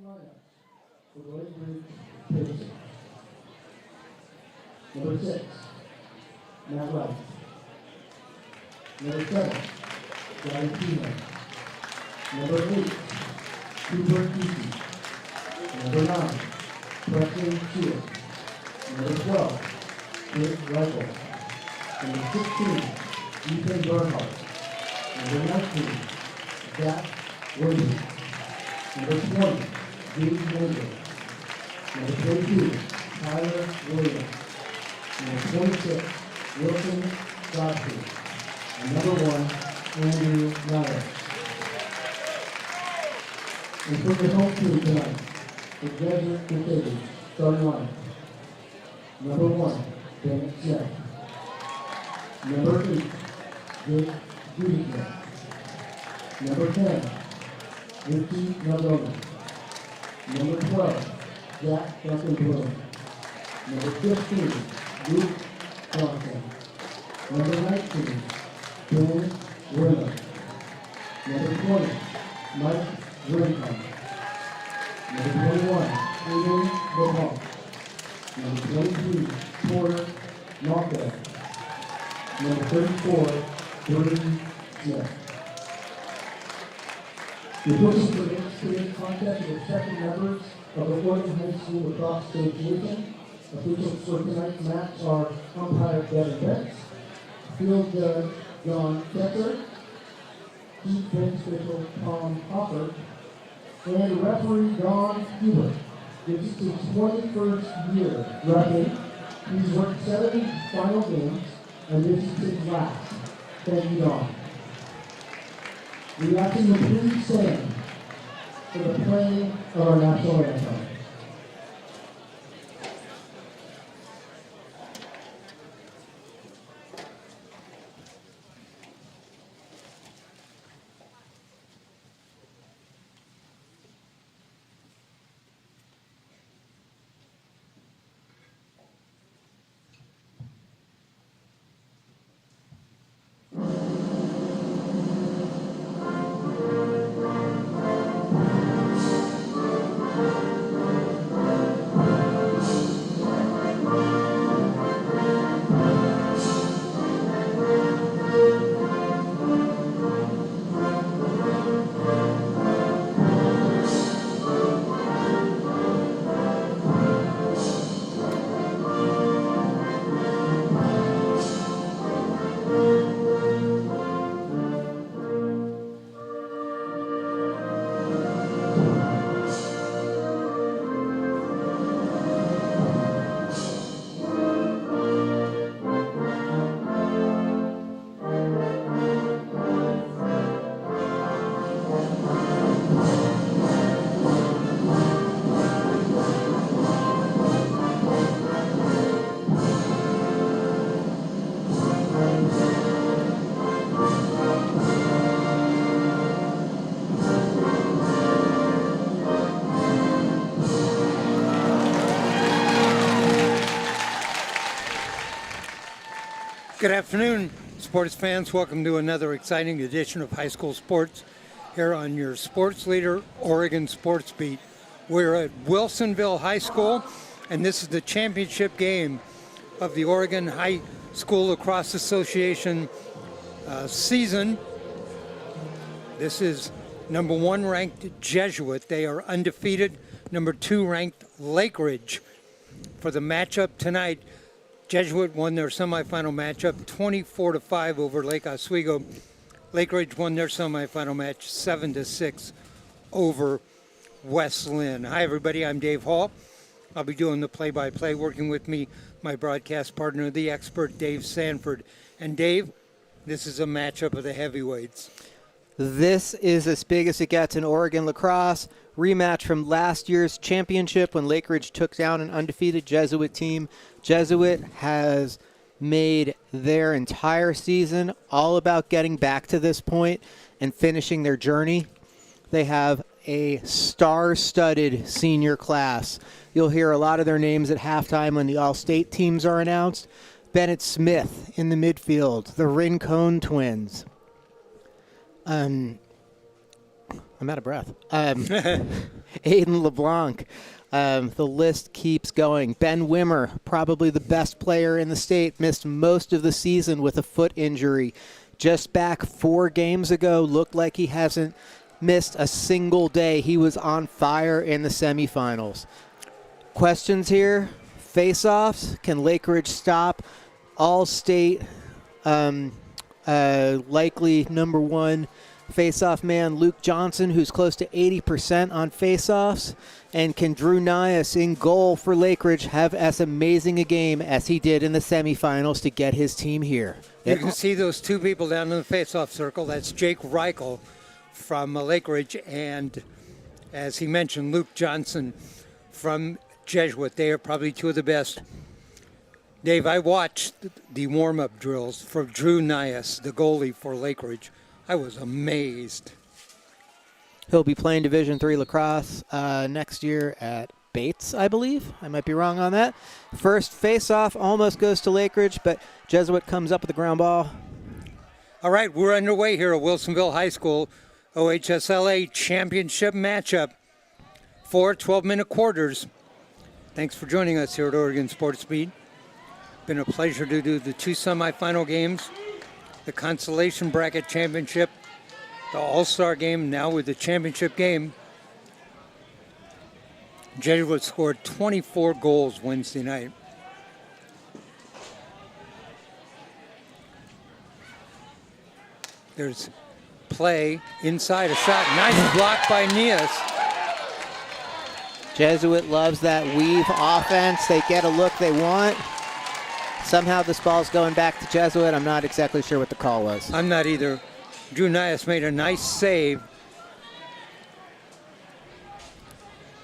lineups for the Lakeridge Pacers. Number 6, Matt Wright. Number 7, Gary Pino. Number 8, Cooper Easy. Number 9, Preston Shear. Number 12, Rick Reichel. Number 16, Ethan Bernhardt. Number 19, Zach Williams. Number 20, James Mendel. Number 22, Tyler Williams. Number 26, Wilson Godfrey. And number 1, Andrew Nyler. And for the home team tonight, the Jesuit Crusaders starting line. Number 1, Bennett Smith. Number 8, Jake Judy. Number 10, Ricky Nardone. Number 12, Jack Duncan Bloom. Number 15, Luke Johnson. Number 19, Ben Wimmer. Number 20, Mike Rincon. Number 21, Aiden LeBlanc. Number 23, Porter Malka. Number 34, Jordan Smith. The officials for today's contest are the second members of the Oregon High School Lacrosse Association. Officials for tonight's match are umpire Devin Betts, field judge John Ketzer, chief bench official Tom Hopper, and referee Don Hubert. This is his 21st year refereeing. He's worked 7 final games, and this is his last. Thank you, Don. We ask you to please stand for the playing of our national anthem. Good afternoon, sports fans. Welcome to another exciting edition of High School Sports here on your sports leader, Oregon Sports Beat. We're at Wilsonville High School, and this is the championship game of the Oregon High School Lacrosse Association season. This is number 1 ranked Jesuit. They are undefeated. Number 2 ranked Lakeridge. For the matchup tonight, Jesuit won their semifinal matchup 24-5 over Lake Oswego. Lakeridge won their semifinal match 7-6 over West Lynn. Hi, everybody. I'm Dave Hall. I'll be doing the play-by-play. Working with me, my broadcast partner, the expert, Dave Sanford. And Dave, this is a matchup of the heavyweights. This is as big as it gets in Oregon lacrosse. Rematch from last year's championship when Lakeridge took down an undefeated Jesuit team. Jesuit has made their entire season all about getting back to this point and finishing their journey. They have a star-studded senior class. You'll hear a lot of their names at halftime when the all-state teams are announced. Bennett Smith in the midfield, the Rincon twins. I'm I'm out of breath. Aiden LeBlanc. The list keeps going. Ben Wimmer, probably the best player in the state, missed most of the season with a foot injury. Just back 4 games ago, looked like he hasn't missed a single day. He was on fire in the semifinals. Questions here. Face-offs. Can Lakeridge stop all-state likely number 1 face-off man Luke Johnson, who's close to 80% on face-offs? And can Drew Nias in goal for Lakeridge have as amazing a game as he did in the semifinals to get his team here? You can see those 2 people down in the face-off circle. That's Jake Reichel from Lakeridge and, as he mentioned, Luke Johnson from Jesuit. They are probably 2 of the best. Dave, I watched the warm-up drills for Drew Nias, the goalie for Lakeridge. I was amazed. He'll be playing Division III lacrosse next year at Bates, I believe. I might be wrong on that. First face-off almost goes to Lakeridge, but Jesuit comes up with the ground ball. All right, we're underway here at Wilsonville High School OHSLA championship matchup. 4 12-minute quarters. Thanks for joining us here at Oregon Sports Beat. Been a pleasure to do the 2 semifinal games, the consolation bracket championship, the all-star game, now with the championship game. Jesuit scored 24 goals Wednesday night. There's play inside, a shot, nice block by Nias. Jesuit loves that weave offense. They get a look they want. Somehow this ball's going back to Jesuit. I'm not exactly sure what the call was. I'm not either. Drew Nias made a nice save.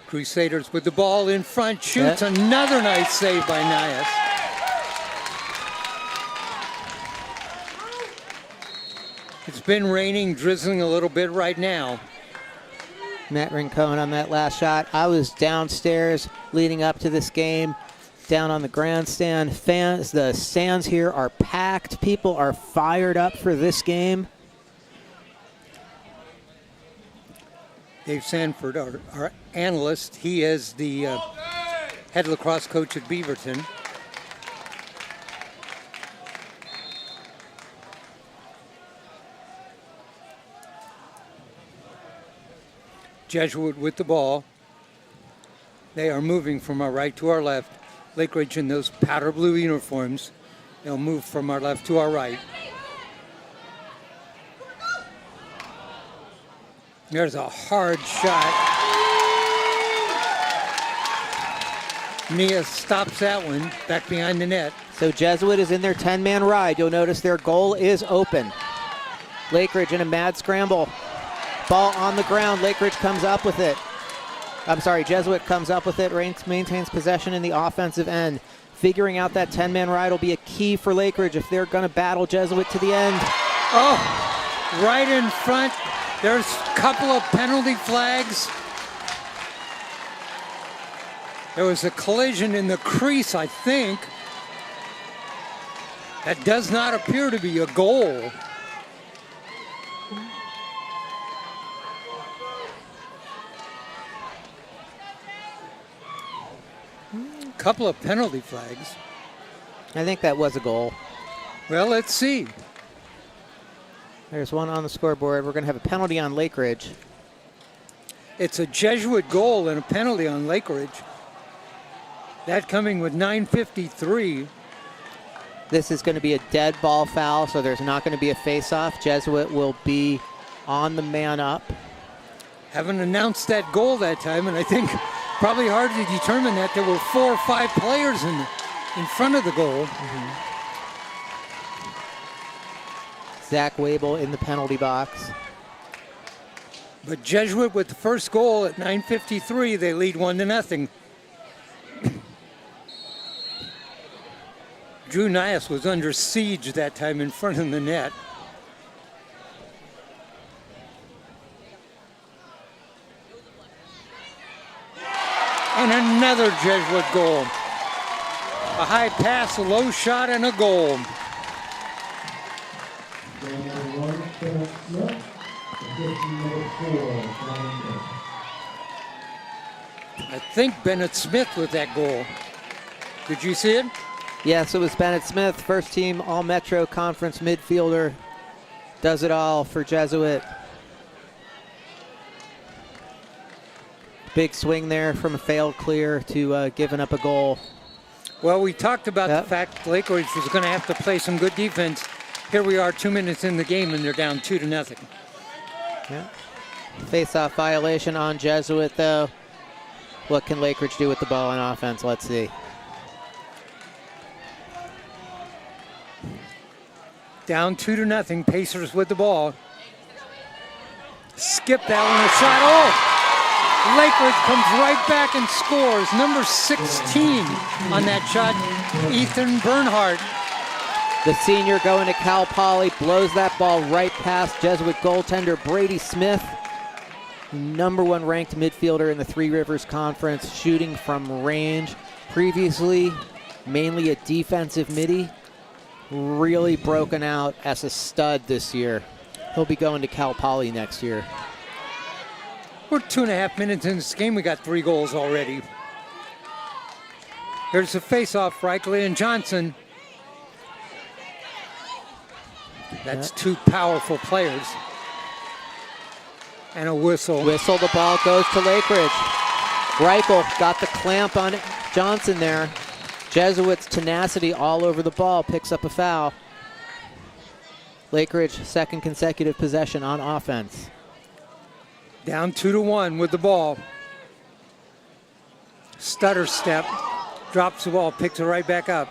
Crusaders with the ball in front, shoots. Yep. Another nice save by Nias. It's been raining, drizzling a little bit right now. Matt Rincon on that last shot. I was downstairs leading up to this game, down on the grandstand. Fans, the stands here are packed. People are fired up for this game. Dave Sanford, our analyst, he is the head lacrosse coach at Beaverton. Jesuit with the ball. They are moving from our right to our left. Lakeridge in those powder blue uniforms. They'll move from our left to our right. There's a hard shot. Nia stops that one back behind the net. So Jesuit is in their 10-man ride. You'll notice their goal is open. Lakeridge in a mad scramble. Ball on the ground. Lakeridge comes up with it. I'm sorry, Jesuit comes up with it, maintains possession in the offensive end. Figuring out that 10-man ride will be a key for Lakeridge if they're going to battle Jesuit to the end. Oh, right in front. There's a couple of penalty flags. There was a collision in the crease, I think. That does not appear to be a goal. Couple of penalty flags. I think that was a goal. Well, let's see. There's one on the scoreboard. We're going to have a penalty on Lakeridge. It's a Jesuit goal and a penalty on Lakeridge. That coming with 9:53. This is going to be a dead ball foul, so there's not going to be a face-off. Jesuit will be on the man up. Haven't announced that goal that time, and I think probably hard to determine that. There were 4 or 5 players in front of the goal. Mm-hmm. Zach Wabel in the penalty box. But Jesuit with the first goal at 9:53, they lead 1-0. Drew Nias was under siege that time in front of the net. And another Jesuit goal. A high pass, a low shot, and a goal. number 4, Ryan I think Bennett Smith with that goal. Did you see it? Yes, it was Bennett Smith, first team All-Metro Conference midfielder. Does it all for Jesuit. Big swing there from a failed clear to giving up a goal. Well, we talked about the fact Lakeridge was going to have to play some good defense. Here we are 2 minutes in the game, and they're down 2-0. Yeah. Face-off violation on Jesuit, though. What can Lakeridge do with the ball on offense? Let's see. Down 2-0. Pacers with the ball. Skip that one, a shot. Oh! Lakeridge comes right back and scores. Number 16 on that shot, Ethan Bernhardt. The senior going to Cal Poly, blows that ball right past Jesuit goaltender Brady Smith. Number 1 ranked midfielder in the Three Rivers Conference, shooting from range. Previously, mainly a defensive midi. Really broken out as a stud this year. He'll be going to Cal Poly next year. We're 2.5 minutes in this game. We got 3 goals already. Here's the face-off, Reichley and Johnson. That's 2 powerful players. And a whistle. Whistle, the ball goes to Lakeridge. Reichel got the clamp on Johnson there. Jesuit's tenacity all over the ball, picks up a foul. Lakeridge, second consecutive possession on offense. Down 2-1 with the ball. Stutter step, drops the ball, picks it right back up.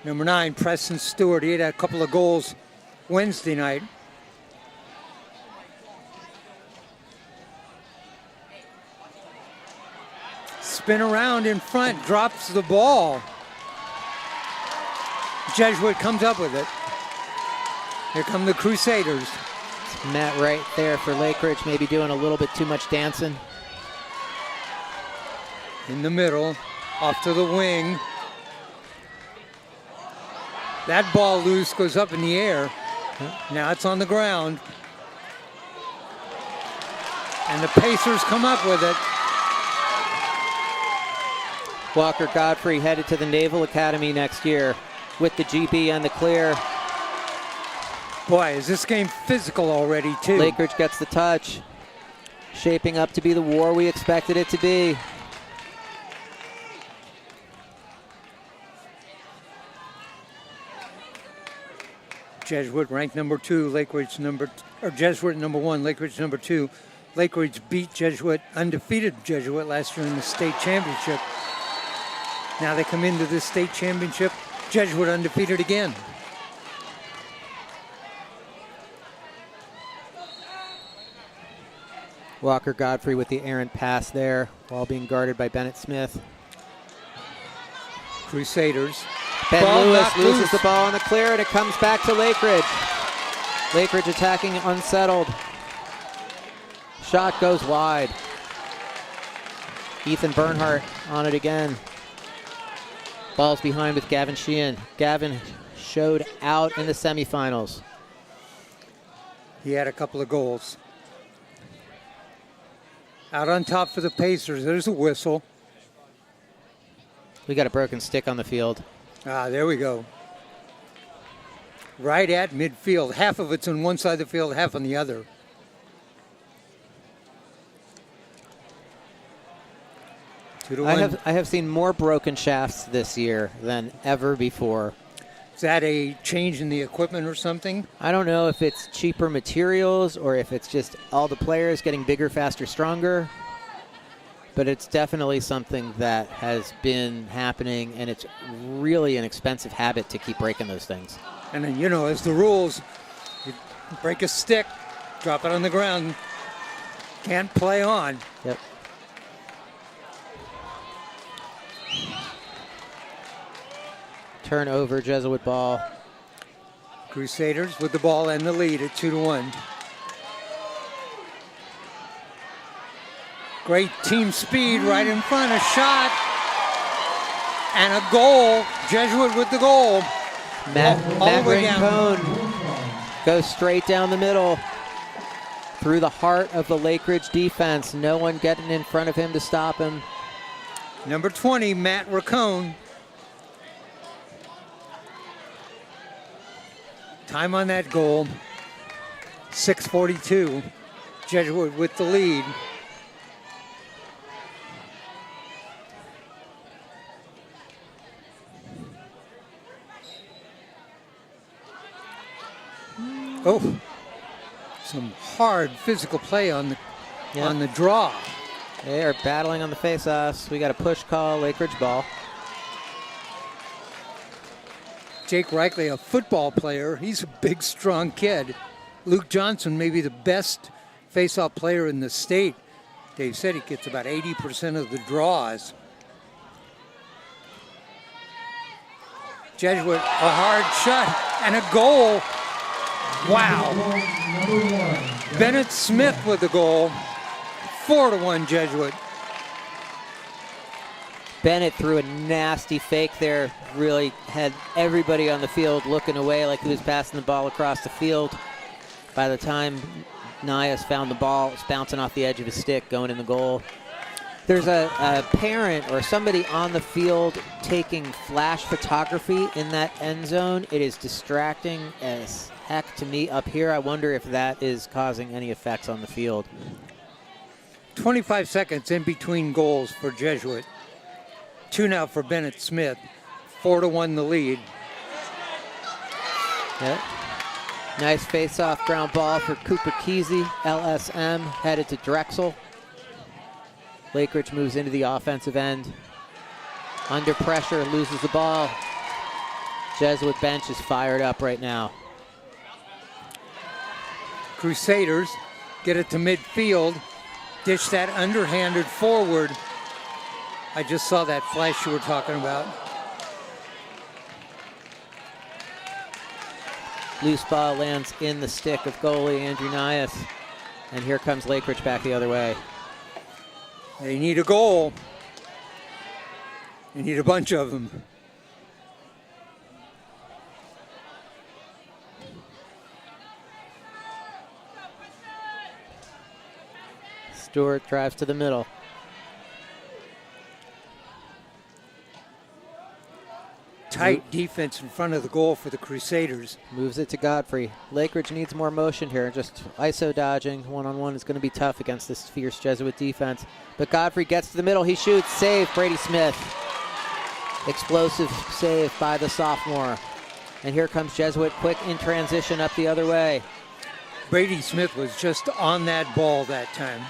Number 9, Preston Stewart. He had a couple of goals Wednesday night. Spin around in front, drops the ball. Jesuit comes up with it. Here come the Crusaders. It's Matt right there for Lakeridge, maybe doing a little bit too much dancing. In the middle, off to the wing. That ball loose, goes up in the air. Now it's on the ground. And the Pacers come up with it. Walker Godfrey headed to the Naval Academy next year with the GB and the clear. Boy, is this game physical already, too. Lakeridge gets the touch. Shaping up to be the war we expected it to be. Jesuit ranked number 2, Lakeridge Jesuit number 1, Lakeridge number 2. Lakeridge beat Jesuit, undefeated Jesuit last year in the state championship. Now they come into this state championship, Jesuit undefeated again. Walker Godfrey with the errant pass there, while being guarded by Bennett Smith. Crusaders. Ben Ball Lewis loses loose. the ball in the clear, and it comes back to Lakeridge. Lakeridge attacking unsettled. Shot goes wide. Ethan Bernhardt on it again. Ball's behind with Gavin Sheehan. Gavin showed out in the semifinals. He had a couple of goals. Out on top for the Pacers. There's a whistle. We got a broken stick on the field. Ah, there we go. Right at midfield. Half of it's on one side of the field, half on the other. I have seen more broken shafts this year than ever before. Is that a change in the equipment or something? I don't know if it's cheaper materials or if it's just all the players getting bigger, faster, stronger. But it's definitely something that has been happening, and it's really an expensive habit to keep breaking those things. And then, you know, as the rules, you break a stick, drop it on the ground, can't play on. Yep. Turnover, Jesuit ball. Crusaders with the ball and the lead at 2-1. Great team speed right in front. A shot and a goal. Jesuit with the goal. Matt all the way down. Rincon Goes straight down the middle through the heart of the Lakeridge defense. No one getting in front of him to stop him. Number 20, Matt Racone. Time on that goal, 6:42. Jesuit with the lead. Oh, some hard physical play on the draw. They are battling on the face-offs. We got a push call, Lakeridge ball. Jake Reichley, a football player. He's a big, strong kid. Luke Johnson, maybe the best face-off player in the state. Dave said he gets about 80% of the draws. Jesuit, a hard shot and a goal. Wow. Bennett Smith with the goal. 4-1 Jesuit. Bennett threw a nasty fake there. Really had everybody on the field looking away like he was passing the ball across the field. By the time Nias found the ball, it's bouncing off the edge of his stick, going in the goal. There's a parent or somebody on the field taking flash photography in that end zone. It is distracting as heck to me up here. I wonder if that is causing any effects on the field. 25 seconds in between goals for Jesuit. 2 now for Bennett Smith. 4-1 the lead. Yep. Nice face-off ground ball for Cooper Kesey. LSM headed to Drexel. Lakeridge moves into the offensive end. Under pressure, loses the ball. Jesuit bench is fired up right now. Crusaders get it to midfield. Dish that underhanded forward. I just saw that flash you were talking about. Loose ball lands in the stick of goalie Andrew Nias. And here comes Lakeridge back the other way. They need a goal. They need a bunch of them. Stewart drives to the middle. Tight defense in front of the goal for the Crusaders. Moves it to Godfrey. Lakeridge needs more motion here. Just ISO dodging one-on-one is going to be tough against this fierce Jesuit defense. But Godfrey gets to the middle. He shoots. Save. Brady Smith. Explosive save by the sophomore. And here comes Jesuit quick in transition up the other way. Brady Smith was just on that ball that time.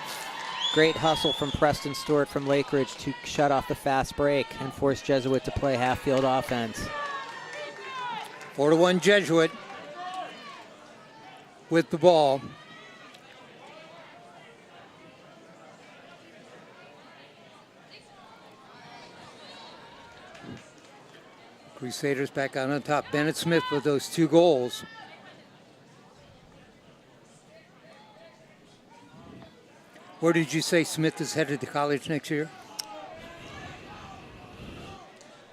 Great hustle from Preston Stewart from Lakeridge to shut off the fast break and force Jesuit to play half-field offense. 4-1 Jesuit with the ball. Crusaders back out on top. Bennett Smith with those 2 goals. Where did you say Smith is headed to college next year?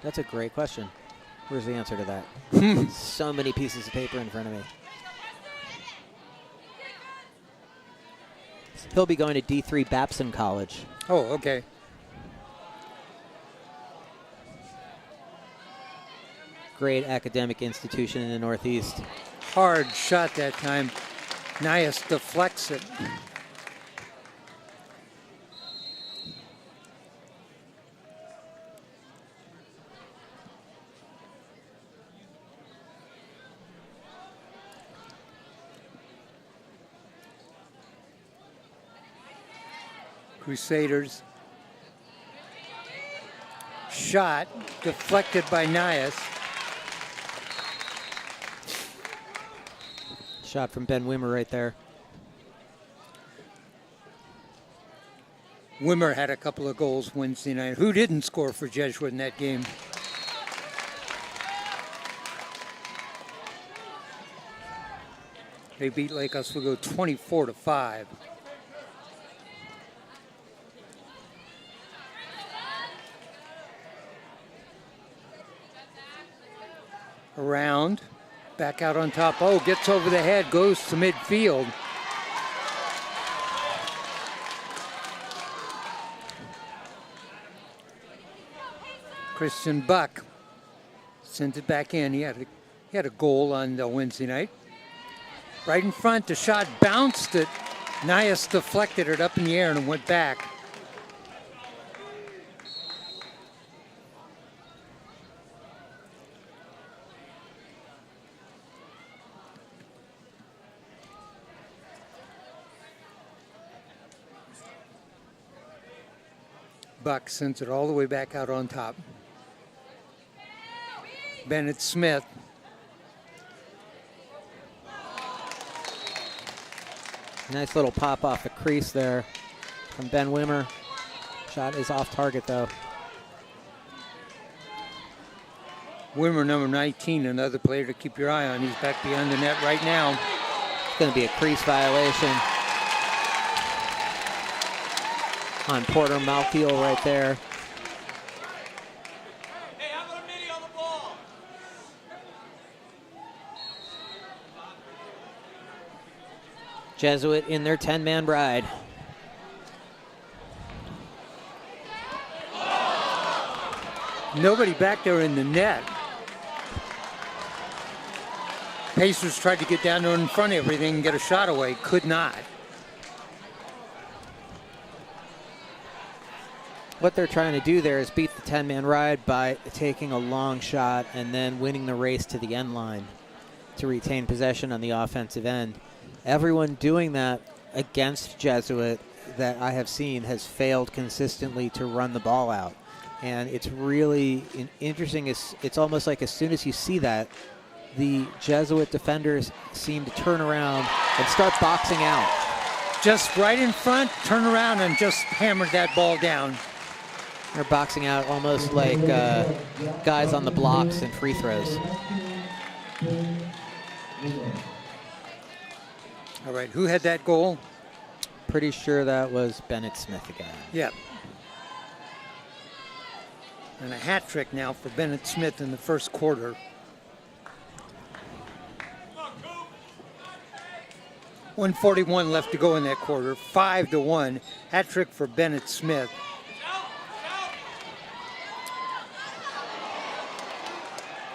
That's a great question. Where's the answer to that? So many pieces of paper in front of me. He'll be going to D3 Babson College. Oh, okay. Great academic institution in the Northeast. Hard shot that time. Nias deflects it. Crusaders. Shot deflected by Nias. Shot from Ben Wimmer right there. Wimmer had a couple of goals Wednesday night. Who didn't score for Jesuit in that game? They beat Lake Oswego 24-5. Around. Back out on top. Oh, gets over the head, goes to midfield. Christian Buck sends it back in. He had a goal on Wednesday night. Right in front, the shot bounced it. Nias deflected it up in the air and it went back. Buck sends it all the way back out on top. Bennett Smith. Nice little pop off the crease there from Ben Wimmer. Shot is off target though. Wimmer, number 19, another player to keep your eye on. He's back behind the net right now. It's going to be a crease violation on Porter Malkiel right there. Hey, how about a mini on the ball? Jesuit in their 10-man ride. Nobody back there in the net. Pacers tried to get down there in front of everything and get a shot away. Could not. What they're trying to do there is beat the 10-man ride by taking a long shot and then winning the race to the end line to retain possession on the offensive end. Everyone doing that against Jesuit that I have seen has failed consistently to run the ball out. And it's really interesting. It's almost like as soon as you see that, the Jesuit defenders seem to turn around and start boxing out. Just right in front, turn around and just hammered that ball down. They're boxing out almost like guys on the blocks and free throws. All right, who had that goal? Pretty sure that was Bennett Smith again. Yep. And a hat trick now for Bennett Smith in the first quarter. 1:41 left to go in that quarter. 5-1. Hat trick for Bennett Smith.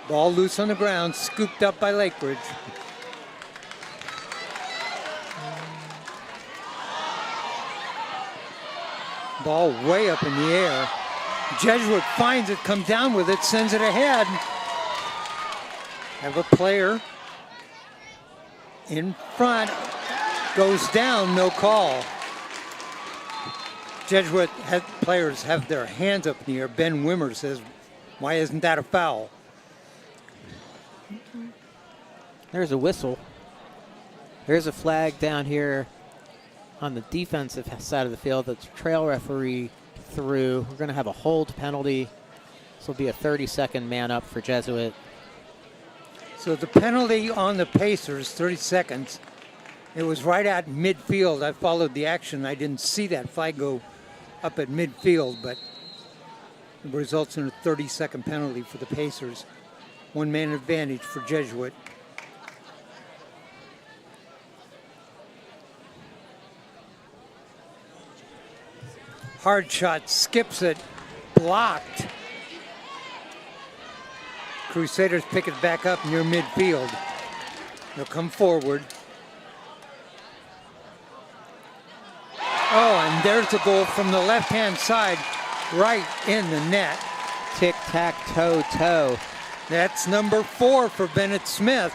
Ball loose on the ground, scooped up by Lakeridge. Ball way up in the air. Jesuit finds it, comes down with it, sends it ahead. Have a player in front, goes down, no call. Jesuit players have their hands up in the air. Ben Wimmer says, why isn't that a foul? There's a whistle. There's a flag down here on the defensive side of the field that the trail referee threw. We're going to have a hold penalty. This will be a 30-second man up for Jesuit. So the penalty on the Pacers, 30 seconds. It was right at midfield. I followed the action. I didn't see that flag go up at midfield, but it results in a 30-second penalty for the Pacers. One-man advantage for Jesuit. Hard shot, skips it, blocked. Crusaders pick it back up near midfield. They'll come forward. Oh, and there's a goal from the left-hand side, right in the net. Tic-tac-toe-toe. That's number 4 for Bennett Smith.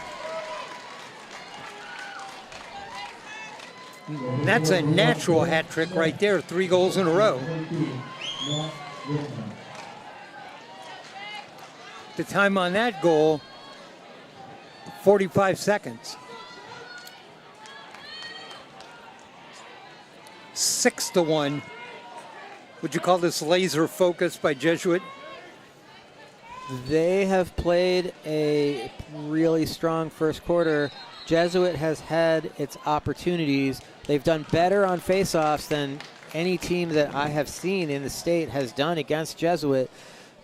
And that's a natural hat trick right there, 3 goals in a row. The time on that goal, 45 seconds. 6-1. Would you call this laser focus by Jesuit? They have played a really strong first quarter. Jesuit has had its opportunities. They've done better on faceoffs than any team that I have seen in the state has done against Jesuit.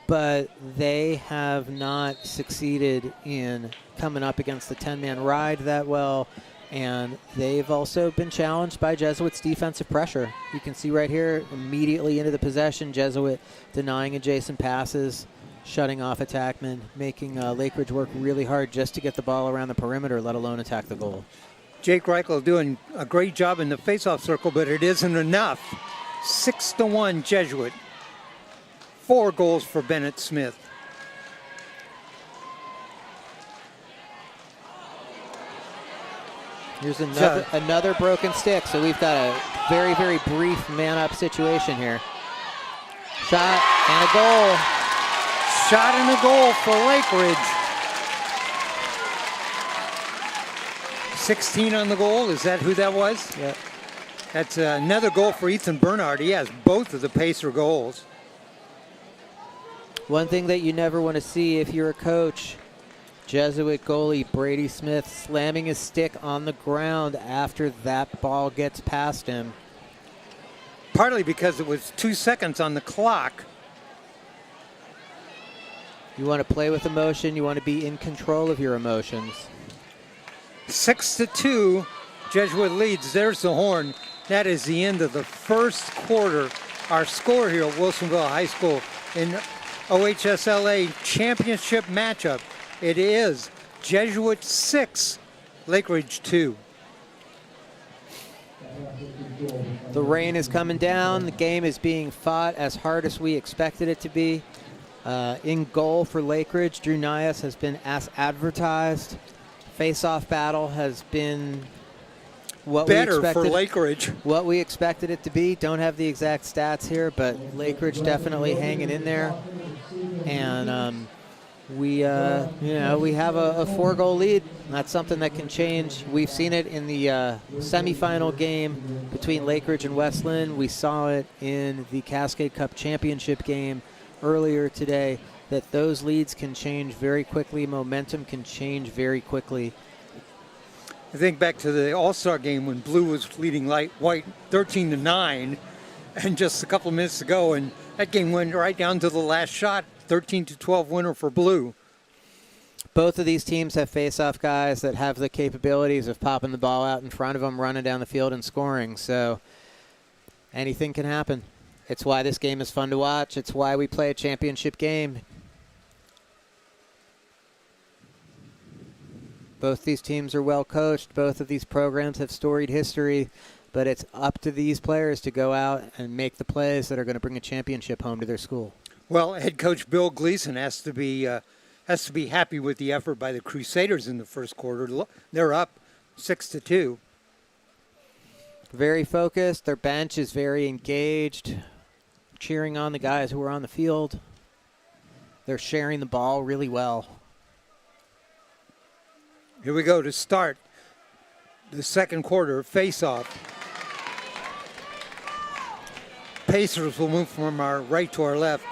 but they have not succeeded in coming up against the 10-man ride that well, and they've also been challenged by Jesuit's defensive pressure. You can see right here, immediately into the possession, Jesuit denying adjacent passes, shutting off attackmen, making Lakeridge work really hard just to get the ball around the perimeter, let alone attack the goal. Jake Reichel doing a great job in the faceoff circle, but it isn't enough. 6-1 Jesuit. 4 goals for Bennett Smith. Here's another broken stick, so we've got a very, very brief man-up situation here. Shot and a goal. Shot and a goal for Lakeridge. 16 on the goal. Is that who that was? Yep. That's another goal for Ethan Bernard. He has both of the Pacer goals. One thing that you never want to see if you're a coach, Jesuit goalie Brady Smith slamming his stick on the ground after that ball gets past him. Partly because it was 2 seconds on the clock. You want to play with emotion. You want to be in control of your emotions. 6-2, Jesuit leads. There's the horn. That is the end of the first quarter. Our score here at Wilsonville High School in OHSLA championship matchup. It is Jesuit 6, Lakeridge 2. The rain is coming down. The game is being fought as hard as we expected it to be. In goal for Lakeridge, Drew Nias has been as advertised. Face-off battle has been what Better we expected. for Lakeridge. What we expected it to be. Don't have the exact stats here, but Lakeridge definitely hanging in there. And we have a 4-goal lead. That's something that can change. We've seen it in the semifinal game between Lakeridge and Westland. We saw it in the Cascade Cup championship game earlier today, that those leads can change very quickly. Momentum can change very quickly. I think back to the All-Star game when Blue was leading white 13-9, and just a couple of minutes ago, and that game went right down to the last shot, 13-12 winner for Blue. Both of these teams have face-off guys that have the capabilities of popping the ball out in front of them, running down the field and scoring. So anything can happen. It's why this game is fun to watch. It's why we play a championship game. Both these teams are well coached. Both of these programs have storied history, but it's up to these players to go out and make the plays that are going to bring a championship home to their school. Well, head coach Bill Gleason has to be happy with the effort by the Crusaders in the first quarter. They're up 6-2. Very focused. Their bench is very engaged, cheering on the guys who are on the field. They're sharing the ball really well. Here we go to start the second quarter face-off. Pacers will move from our right to our left.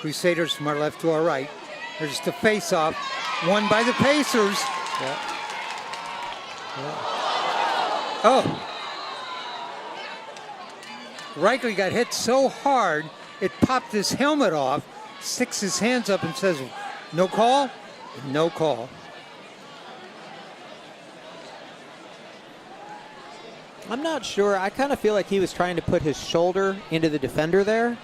Crusaders from our left to our right. There's the face-off, won by the Pacers. Yep. Oh. Reichel got hit so hard, it popped his helmet off, sticks his hands up and says, no call? No call. I'm not sure. I kind of feel like he was trying to put his shoulder into the defender there,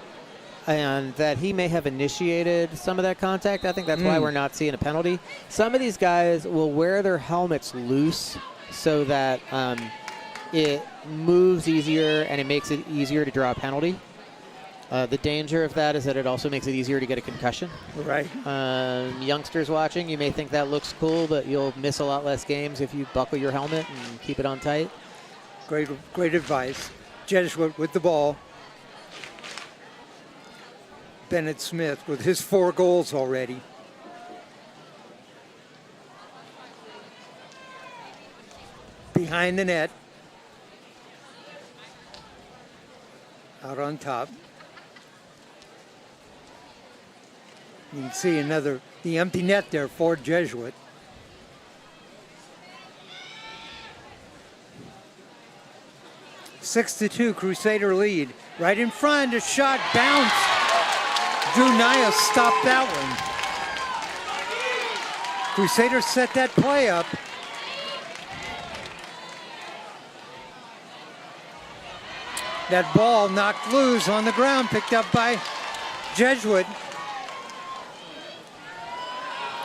and that he may have initiated some of that contact. I think that's why we're not seeing a penalty. Some of these guys will wear their helmets loose so that it moves easier and it makes it easier to draw a penalty. The danger of that is that it also makes it easier to get a concussion. Right. Youngsters watching, you may think that looks cool, but you'll miss a lot less games if you buckle your helmet and keep it on tight. Great advice. Jesuit with the ball. Bennett Smith with his 4 goals already. Behind the net. Out on top. You can see the empty net there for Jesuit. Six to 2, Crusader lead. Right in front, a shot bounced. Drew Nia stopped that one. Crusaders set that play up. That ball knocked loose on the ground, picked up by Jesuit.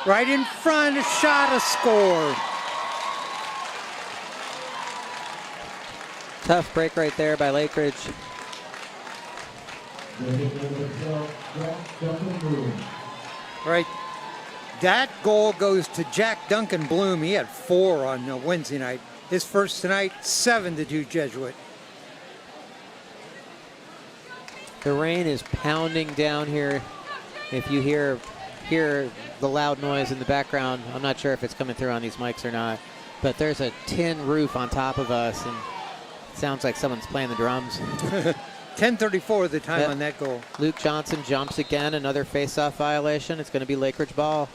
Right in front, a shot, a score. Tough break right there by Lakeridge. Right. That goal goes to Jack Duncan Bloom. He had 4 on Wednesday night. His first tonight, 7-2 Jesuit. The rain is pounding down here. If you hear the loud noise in the background, I'm not sure if it's coming through on these mics or not, but there's a tin roof on top of us, and it sounds like someone's playing the drums. 10:34 the time on that goal. Luke Johnson jumps again, another face-off violation. It's going to be Lakeridge ball.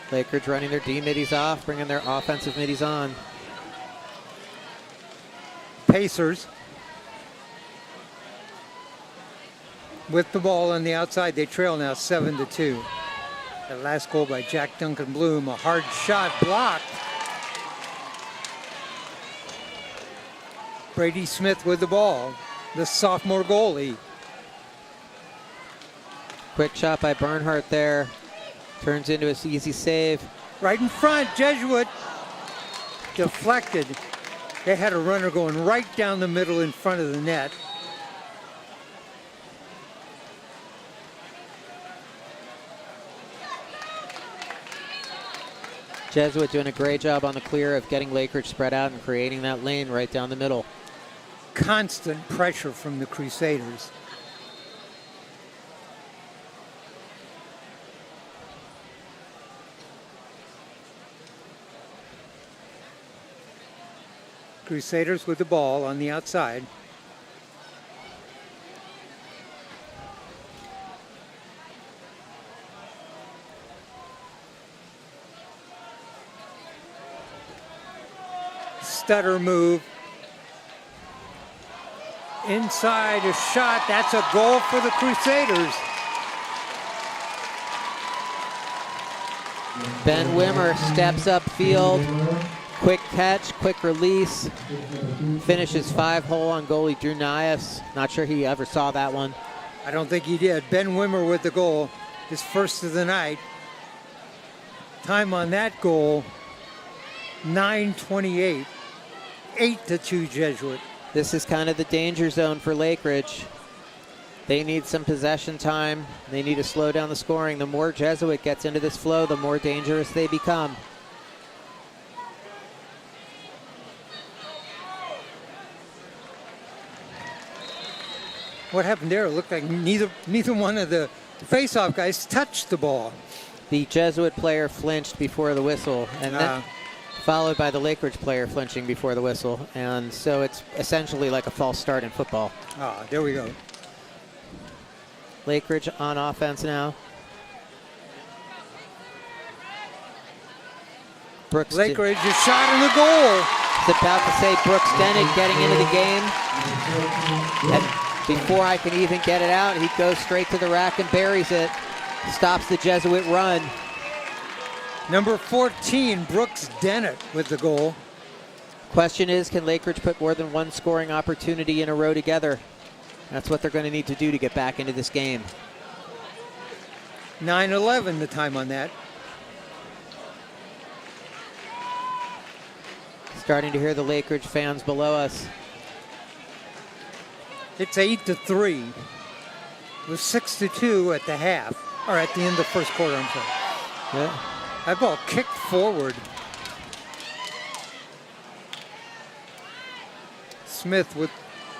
Lakeridge running their D middies off, bringing their offensive middies on. Pacers with the ball on the outside. They trail now 7-2. That last goal by Jack Duncan Bloom, a hard shot blocked. Brady Smith with the ball, the sophomore goalie. Quick shot by Bernhardt there. Turns into an easy save. Right in front, Jesuit deflected. They had a runner going right down the middle in front of the net. Jesuit doing a great job on the clear of getting Lakeridge spread out and creating that lane right down the middle. Constant pressure from the Crusaders. Crusaders with the ball on the outside. Stutter move. Inside, a shot. That's a goal for the Crusaders. Ben Wimmer steps upfield. Quick catch, quick release. Finishes 5-hole on goalie Drew Nias. Not sure he ever saw that one. I don't think he did. Ben Wimmer with the goal. His first of the night. Time on that goal, 9:28. 8-2 Jesuit. This is kind of the danger zone for Lakeridge. They need some possession time. They need to slow down the scoring. The more Jesuit gets into this flow, the more dangerous they become. What happened there? It looked like neither one of the face-off guys touched the ball. The Jesuit player flinched before the whistle, and then followed by the Lakeridge player flinching before the whistle. And so it's essentially like a false start in football. There we go. Lakeridge on offense now. Brooks Lakeridge, a shot and a goal. It's about to say Brooks Dennett getting into the game. And before I can even get it out, he goes straight to the rack and buries it. Stops the Jesuit run. Number 14, Brooks Dennett with the goal. Question is, can Lakeridge put more than one scoring opportunity in a row together? That's what they're going to need to do to get back into this game. 9:11 the time on that. Starting to hear the Lakeridge fans below us. It's 8-3. It was 6-2 at the half, or at the end of the first quarter, I'm sorry. Yeah. That ball kicked forward. Smith with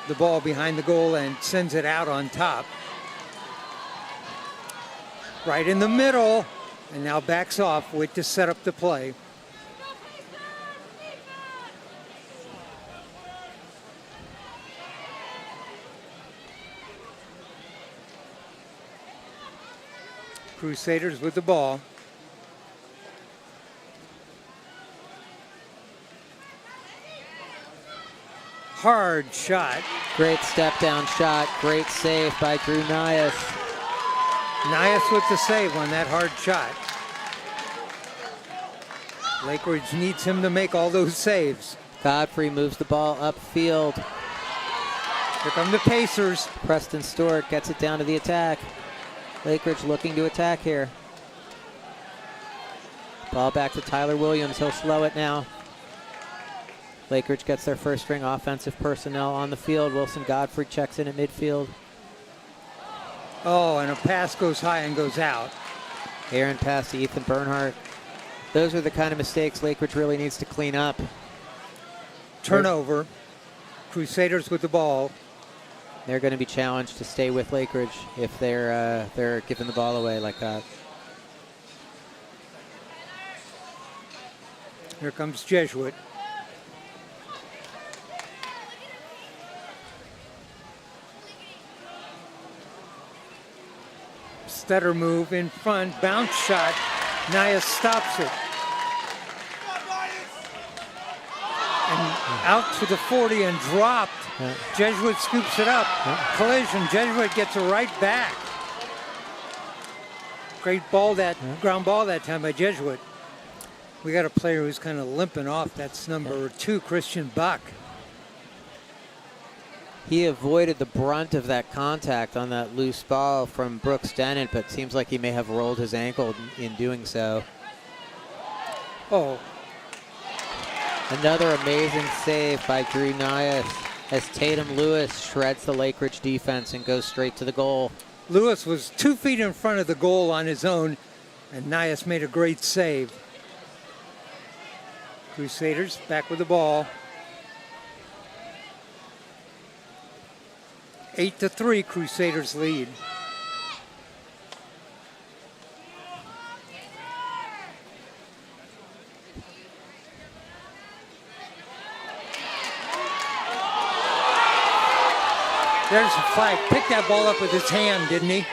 the ball behind the goal and sends it out on top. Right in the middle, and now backs off, wait to set up the play. Crusaders with the ball. hard shot. Great step down shot. Great save by Drew Nias. Nias with the save on that hard shot. Lakeridge needs him to make all those saves. Godfrey moves the ball upfield. Here come the Pacers. Preston Stewart gets it down to the attack. Lakeridge looking to attack here. Ball back to Tyler Williams. He'll slow it now. Lakeridge gets their first string offensive personnel on the field. Wilson Godfrey checks in at midfield. Oh, and a pass goes high and goes out. Aaron pass to Ethan Bernhardt. Those are the kind of mistakes Lakeridge really needs to clean up. Turnover. Crusaders with the ball. They're going to be challenged to stay with Lakeridge if they're giving the ball away like that. Here comes Jesuit. Stutter move in front, bounce shot. Nias stops it. And out to the 40 and dropped. Jesuit scoops it up. Collision. Jesuit gets it right back. Great ball, ground ball that time by Jesuit. We got a player who's kind of limping off. That's number 2, Christian Buck. He avoided the brunt of that contact on that loose ball from Brooks Dennett, but seems like he may have rolled his ankle in doing so. Oh. Another amazing save by Drew Nias as Tatum Lewis shreds the Lakeridge defense and goes straight to the goal. Lewis was 2 feet in front of the goal on his own, and Nias made a great save. Crusaders back with the ball. 8-3, Crusaders lead. There's a flag. Picked that ball up with his hand, didn't he?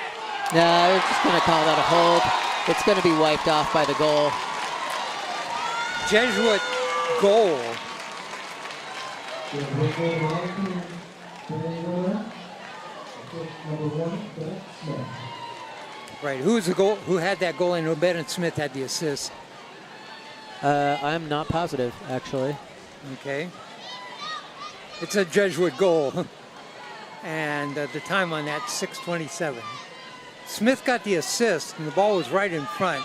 No, they're just going to call that a hold. It's going to be wiped off by the goal. Jesuit goal. Right. Who's the goal? Who had that goal? I know Bennett Smith had the assist. I'm not positive, actually. Okay. It's a Jesuit goal. And the time on that, 6:27. Smith got the assist, and the ball was right in front.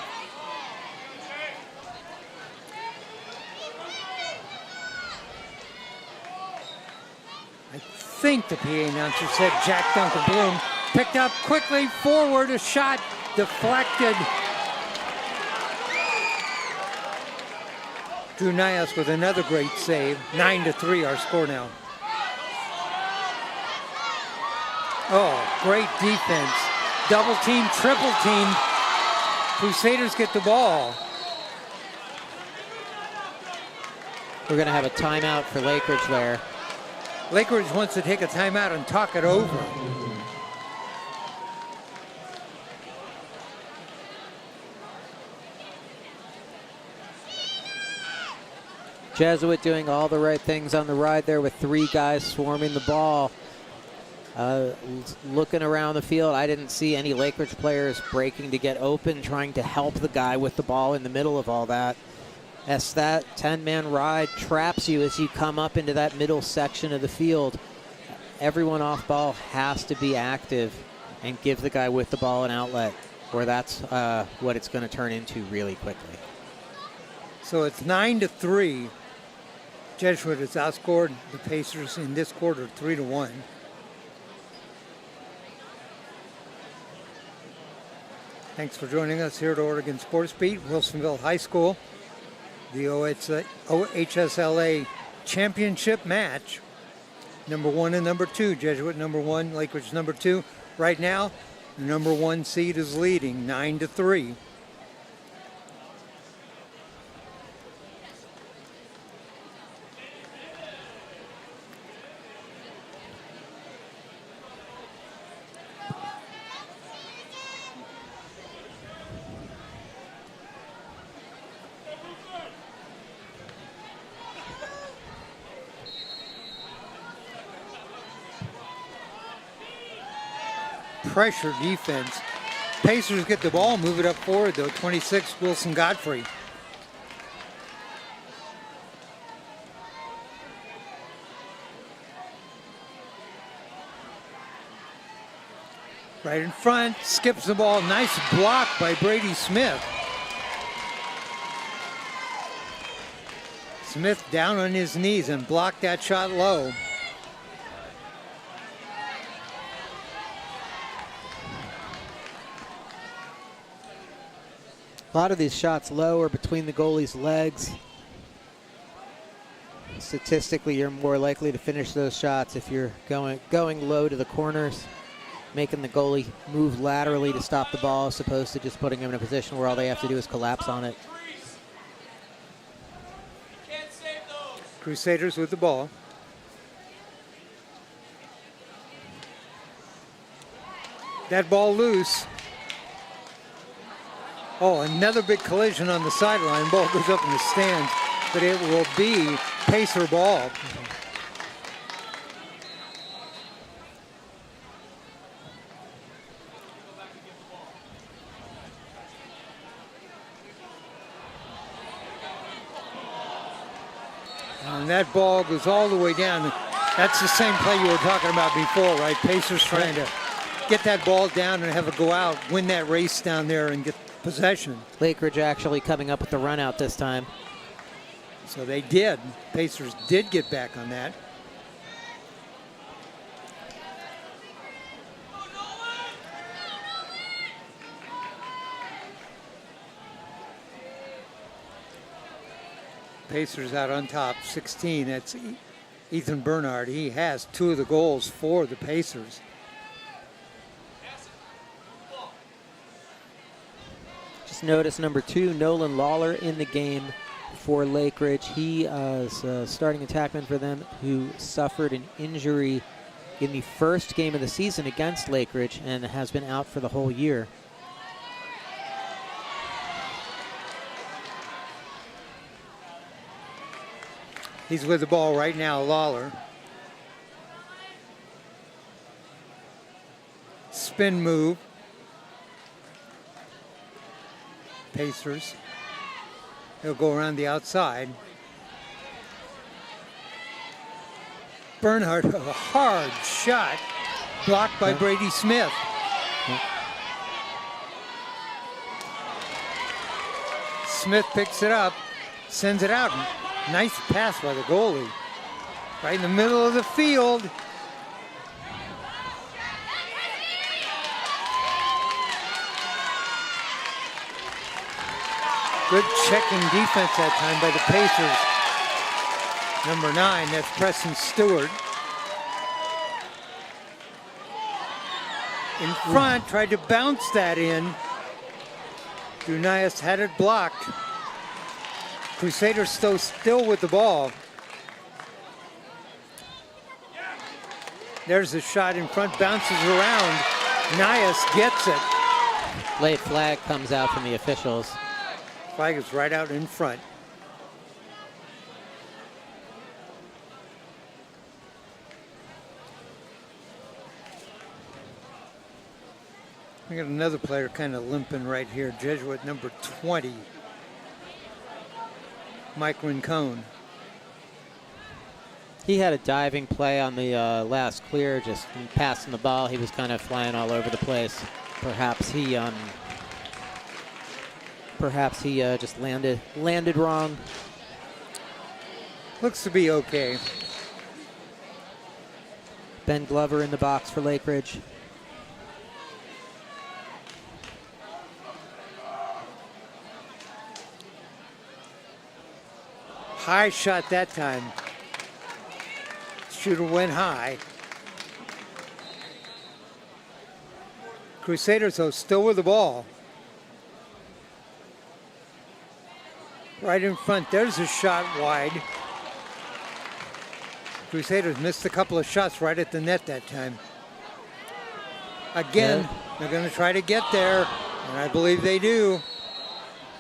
I think the PA announcer said Jack Duncan Bloom picked up quickly forward, a shot deflected. Drew Nias with another great save. 9-3 our score now. Oh, great defense. Double team, triple team. Crusaders get the ball. We're going to have a timeout for Lakeridge there. Lakeridge wants to take a timeout and talk it over. Jesuit doing all the right things on the ride there with 3 guys swarming the ball. Looking around the field, I didn't see any Lakeridge players breaking to get open, trying to help the guy with the ball in the middle of all that. As that 10-man ride traps you as you come up into that middle section of the field, everyone off ball has to be active and give the guy with the ball an outlet, or that's what it's going to turn into really quickly. So it's 9-3. Jesuit has outscored the Pacers in this quarter 3-1. Thanks for joining us here at Oregon Sports Beat, Wilsonville High School. The OHSLA championship match. Number 1 and number 2. Jesuit number 1, Lakeridge number 2. Right now, the number 1 seed is leading 9-3. pressure defense. Pacers get the ball, move it up forward though. 26, Wilson Godfrey. Right in front, skips the ball. Nice block by Brady Smith. Smith down on his knees and blocked that shot low. A lot of these shots low or between the goalie's legs. Statistically, you're more likely to finish those shots if you're going low to the corners, making the goalie move laterally to stop the ball as opposed to just putting him in a position where all they have to do is collapse on it. Can't save those. Crusaders with the ball. That ball loose. Oh, another big collision on the sideline. Ball goes up in the stands, but it will be Pacer ball. And that ball goes all the way down. That's the same play you were talking about before, right? Pacers trying to get that ball down and have it go out, win that race down there and get possession. Lakeridge actually coming up with the run out this time. So they did. Pacers did get back on that. Pacers out on top, 16. That's Ethan Bernard. He has 2 of the goals for the Pacers. Just notice number 2, Nolan Lawler in the game for Lakeridge. He is starting attackman for them who suffered an injury in the first game of the season against Lakeridge and has been out for the whole year. He's with the ball right now, Lawler. Spin move. Pacers. He'll go around the outside. Bernhardt, a hard shot, blocked by Brady Smith. Smith picks it up, sends it out. Nice pass by the goalie. Right in the middle of the field. Good checking defense that time by the Pacers. Number 9, that's Preston Stewart. In front, tried to bounce that in. Dunias had it blocked. Crusaders still with the ball. There's a shot in front, bounces around. Nias gets it. Late flag comes out from the officials. Flag is right out in front. We got another player kind of limping right here. Jesuit number 20. Mike Rincon. He had a diving play on the last clear, just passing the ball. He was kind of flying all over the place. Perhaps he just landed wrong. Looks to be okay. Ben Glover in the box for Lakeridge. High shot that time. Shooter went high. Crusaders, though, still with the ball. Right in front. There's a shot wide. Crusaders missed a couple of shots right at the net that time. Again, They're going to try to get there, and I believe they do.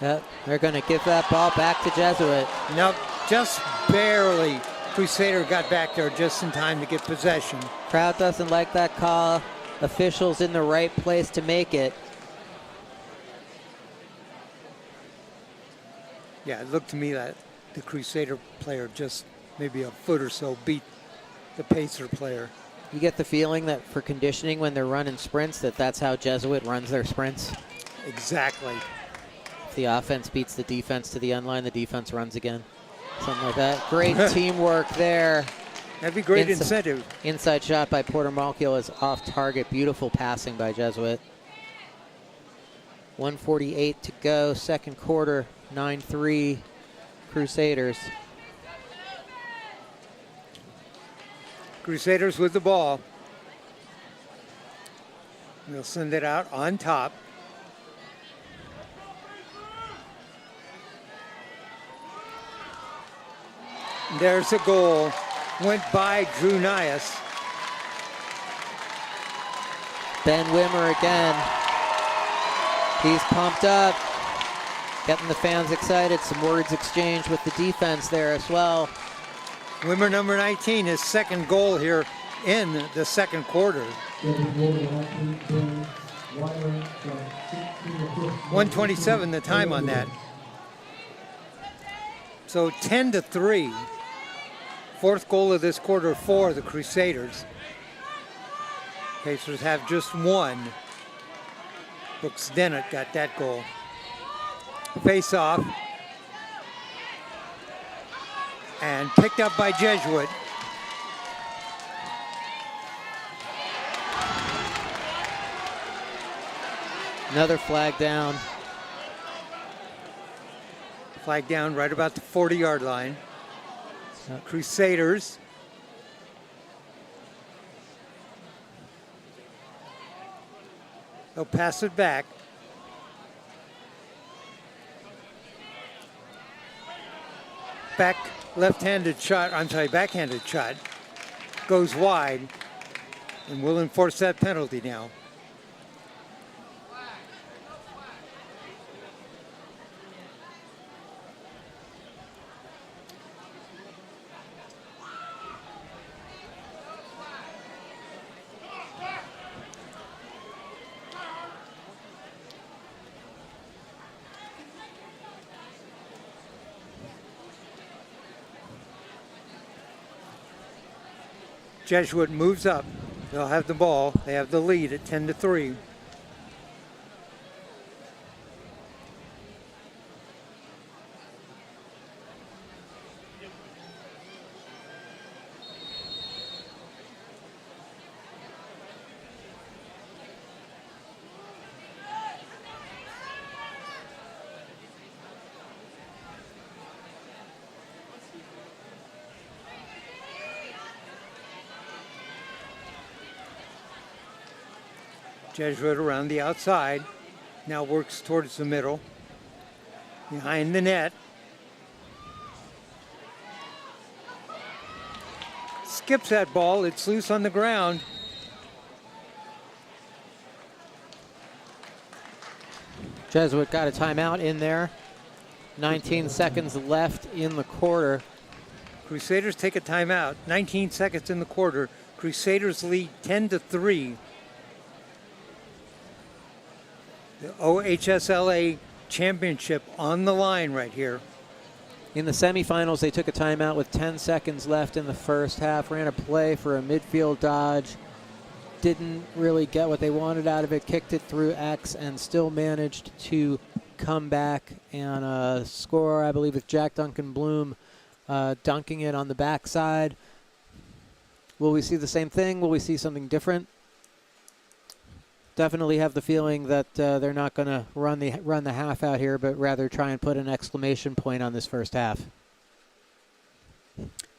Yep, they're going to give that ball back to Jesuit. Nope, just barely. Crusader got back there just in time to get possession. Crowd doesn't like that call. officials in the right place to make it. Yeah, it looked to me that the Crusader player just maybe a foot or so beat the Pacer player. You get the feeling that for conditioning when they're running sprints, that's how Jesuit runs their sprints. Exactly. If the offense beats the defense to the end line, the defense runs again. Something like that. Great teamwork there. That'd be great incentive. Inside shot by Porter Malkiel is off target. Beautiful passing by Jesuit. 1:48 to go, second quarter, 9-3 Crusaders. Crusaders with the ball. They'll send it out on top. There's a goal. Went by Drew Nias. Ben Wimmer again. He's pumped up. Getting the fans excited. Some words exchanged with the defense there as well. Wimmer, number 19, his second goal here in the second quarter. 1:27 the time on that. So 10-3. Fourth goal of this quarter for the Crusaders. Pacers have just one. Brooks Dennett got that goal. Face off. And picked up by Jesuit. Another flag down. Flag down right about the 40-yard line. Crusaders. They'll pass it back. Backhanded shot goes wide, and we'll enforce that penalty now. Jesuit moves up. They'll have the ball. They have the lead at 10-3. Jesuit around the outside, now works towards the middle, behind the net. Skips that ball, it's loose on the ground. Jesuit got a timeout in there. 19 seconds left in the quarter. Crusaders take a timeout, 19 seconds in the quarter. Crusaders lead 10-3. The OHSLA championship on the line right here. In the semifinals, they took a timeout with 10 seconds left in the first half. Ran a play for a midfield dodge. Didn't really get what they wanted out of it. Kicked it through X and still managed to come back and score, I believe, with Jack Duncan Bloom dunking it on the backside. Will we see the same thing? Will we see something different? Definitely have the feeling that they're not going to run the half out here, but rather try and put an exclamation point on this first half.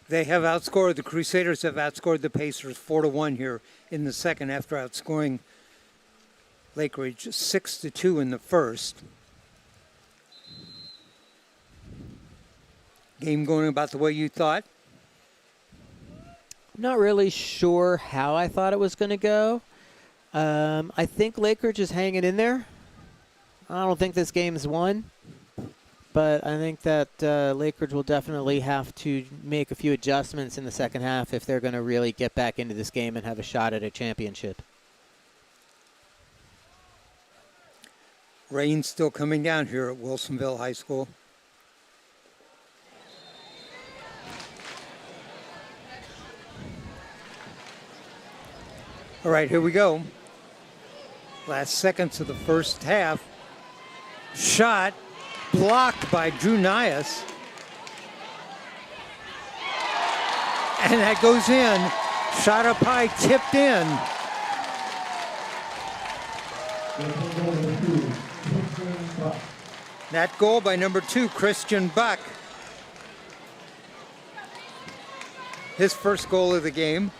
They have outscored, the Crusaders have outscored the Pacers 4-1 here in the second after outscoring Lakeridge 6-2 in the first. Game going about the way you thought? Not really sure how I thought it was going to go. I think Lakeridge is hanging in there. I don't think this game is won, but I think that Lakeridge will definitely have to make a few adjustments in the second half if they're going to really get back into this game and have a shot at a championship. Rain still coming down here at Wilsonville High School. All right, here we go. Last seconds of the first half. Shot blocked by Drew Nias. And that goes in. Shot up high, tipped in. That goal by number 2, Christian Buck. His first goal of the game.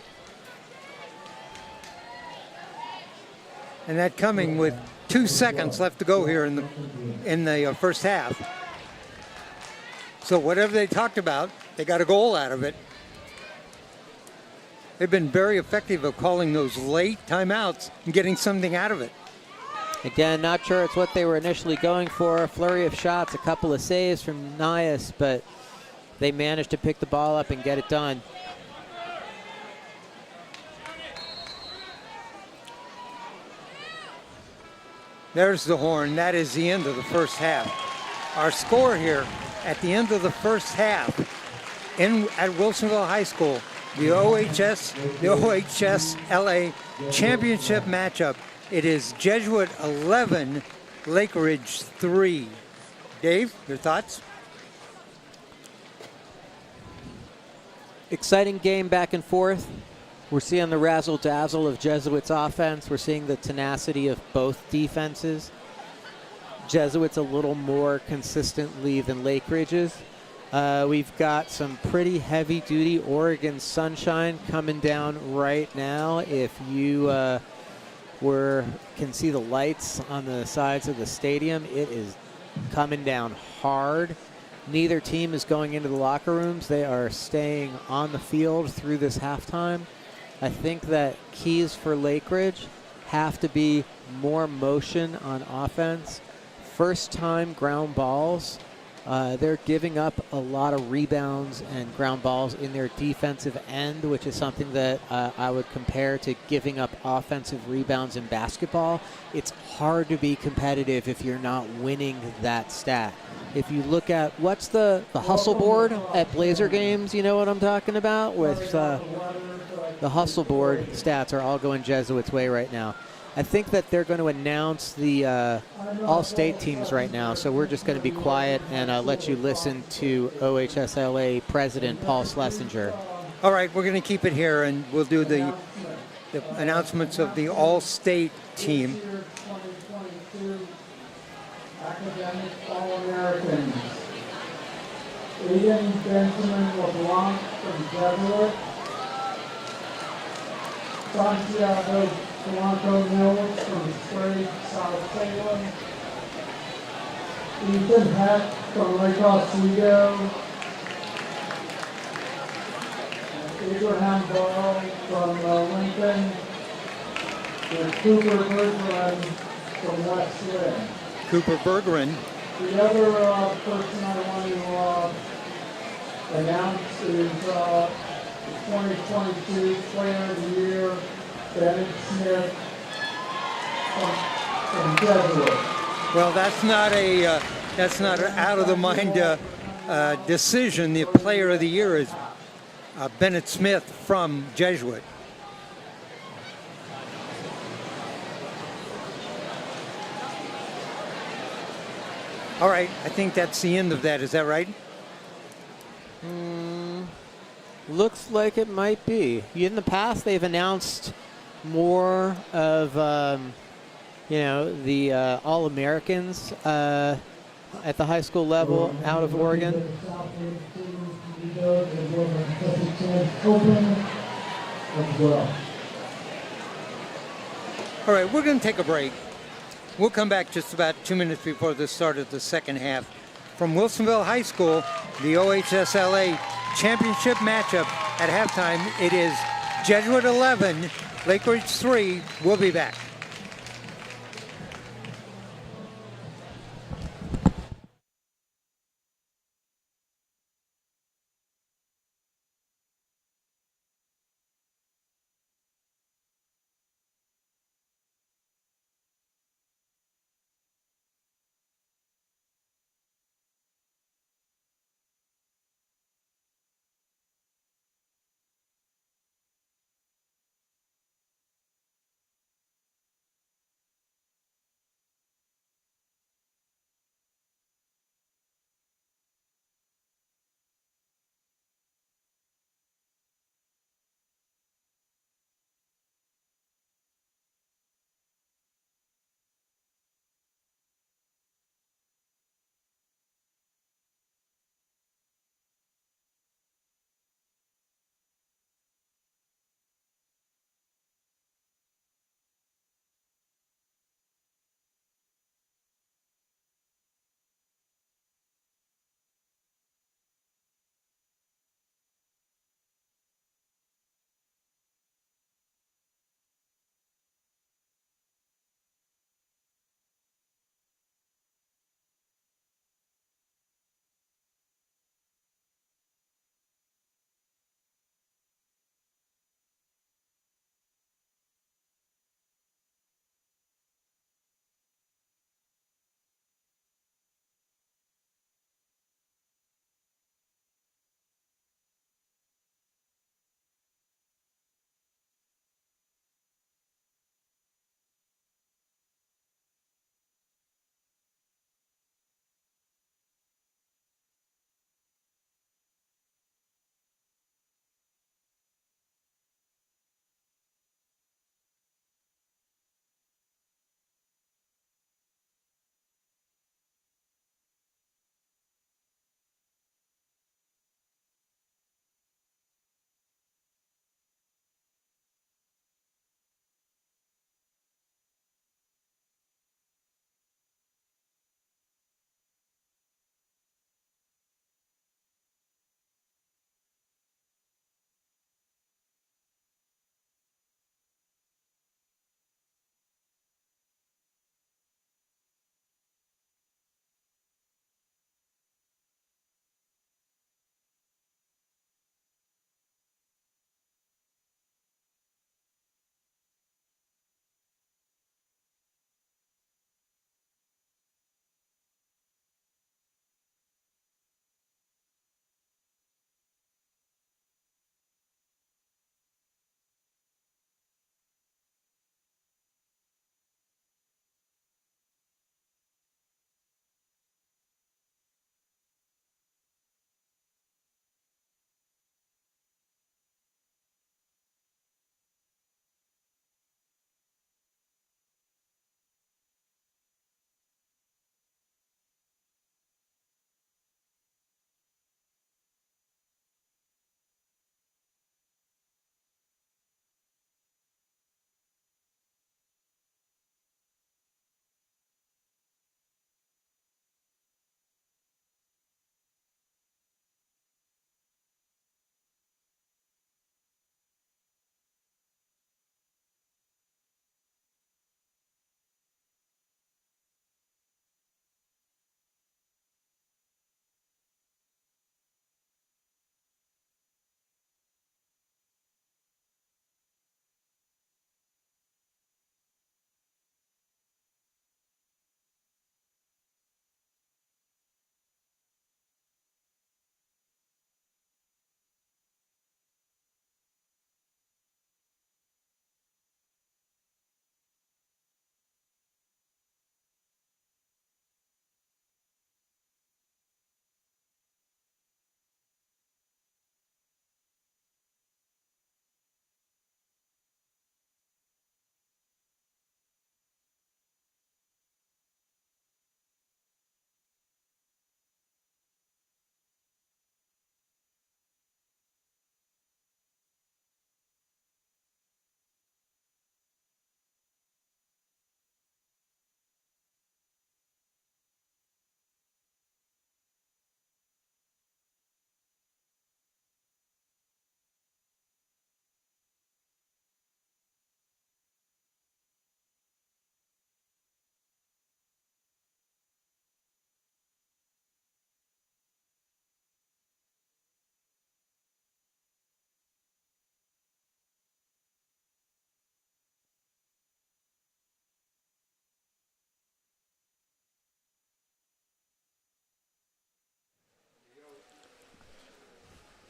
And that coming with 2 seconds left to go here in the first half. So whatever they talked about, they got a goal out of it. They've been very effective at calling those late timeouts and getting something out of it. Again, not sure it's what they were initially going for. A flurry of shots, a couple of saves from Nias, but they managed to pick the ball up and get it done. There's the horn. That is the end of the first half. Our score here at the end of the first half at Wilsonville High School, the OHS LA championship matchup. It is Jesuit 11, Lakeridge 3. Dave, your thoughts? Exciting game back and forth. We're seeing the razzle-dazzle of Jesuit's offense. We're seeing the tenacity of both defenses. Jesuit's a little more consistently than Lakeridge's. We've got some pretty heavy-duty Oregon sunshine coming down right now. If you can see the lights on the sides of the stadium, it is coming down hard. Neither team is going into the locker rooms. They are staying on the field through this halftime. I think that keys for Lakeridge have to be more motion on offense. First time ground balls. They're giving up a lot of rebounds and ground balls in their defensive end, which is something that I would compare to giving up offensive rebounds in basketball. It's hard to be competitive if you're not winning that stat. If you look at what's the hustle board at Blazer games, you know what I'm talking about? With the hustle board stats are all going Jesuit's way right now. I think that they're going to announce the all-state teams right now, so we're just going to be quiet and let you listen to OHSLA President Paul Schlesinger. All right, we're going to keep it here, and we'll do the announcements of the all-state team. Academic All-Americans. Aiden Benjamin LeBlanc from Jesuit. Santiago Toronto Mills from Sprague, South Salem. Ethan Heck from Lacrosse. Abraham Ball from Lincoln. And Cooper Bergeron from West Lynn. Cooper Bergeron. The other person I want to announce is the 2022 Player of the Year, Bennett Smith from Jesuit. Well, that's not an out of the mind decision. The Player of the Year is Bennett Smith from Jesuit. All right, I think that's the end of that. Is that right? Looks like it might be. In the past, they've announced more of, the All-Americans at the high school level out of Oregon. All right, we're going to take a break. We'll come back just about 2 minutes before the start of the second half. From Wilsonville High School, the OHSLA championship matchup at halftime, it is Jesuit 11, Lakeridge 3. We'll be back.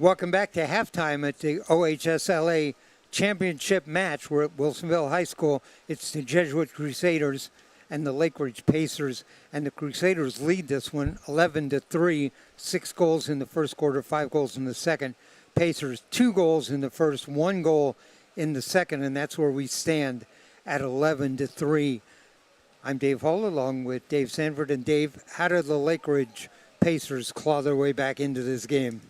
Welcome back to halftime at the OHSLA championship match. We're at Wilsonville High School. It's the Jesuit Crusaders and the Lakeridge Pacers, and the Crusaders lead this one 11-3, 6 goals in the first quarter, 5 goals in the second. Pacers 2 goals in the first, 1 goal in the second, and that's where we stand at 11-3. I'm Dave Hall along with Dave Sanford. And Dave, how did the Lakeridge Pacers claw their way back into this game?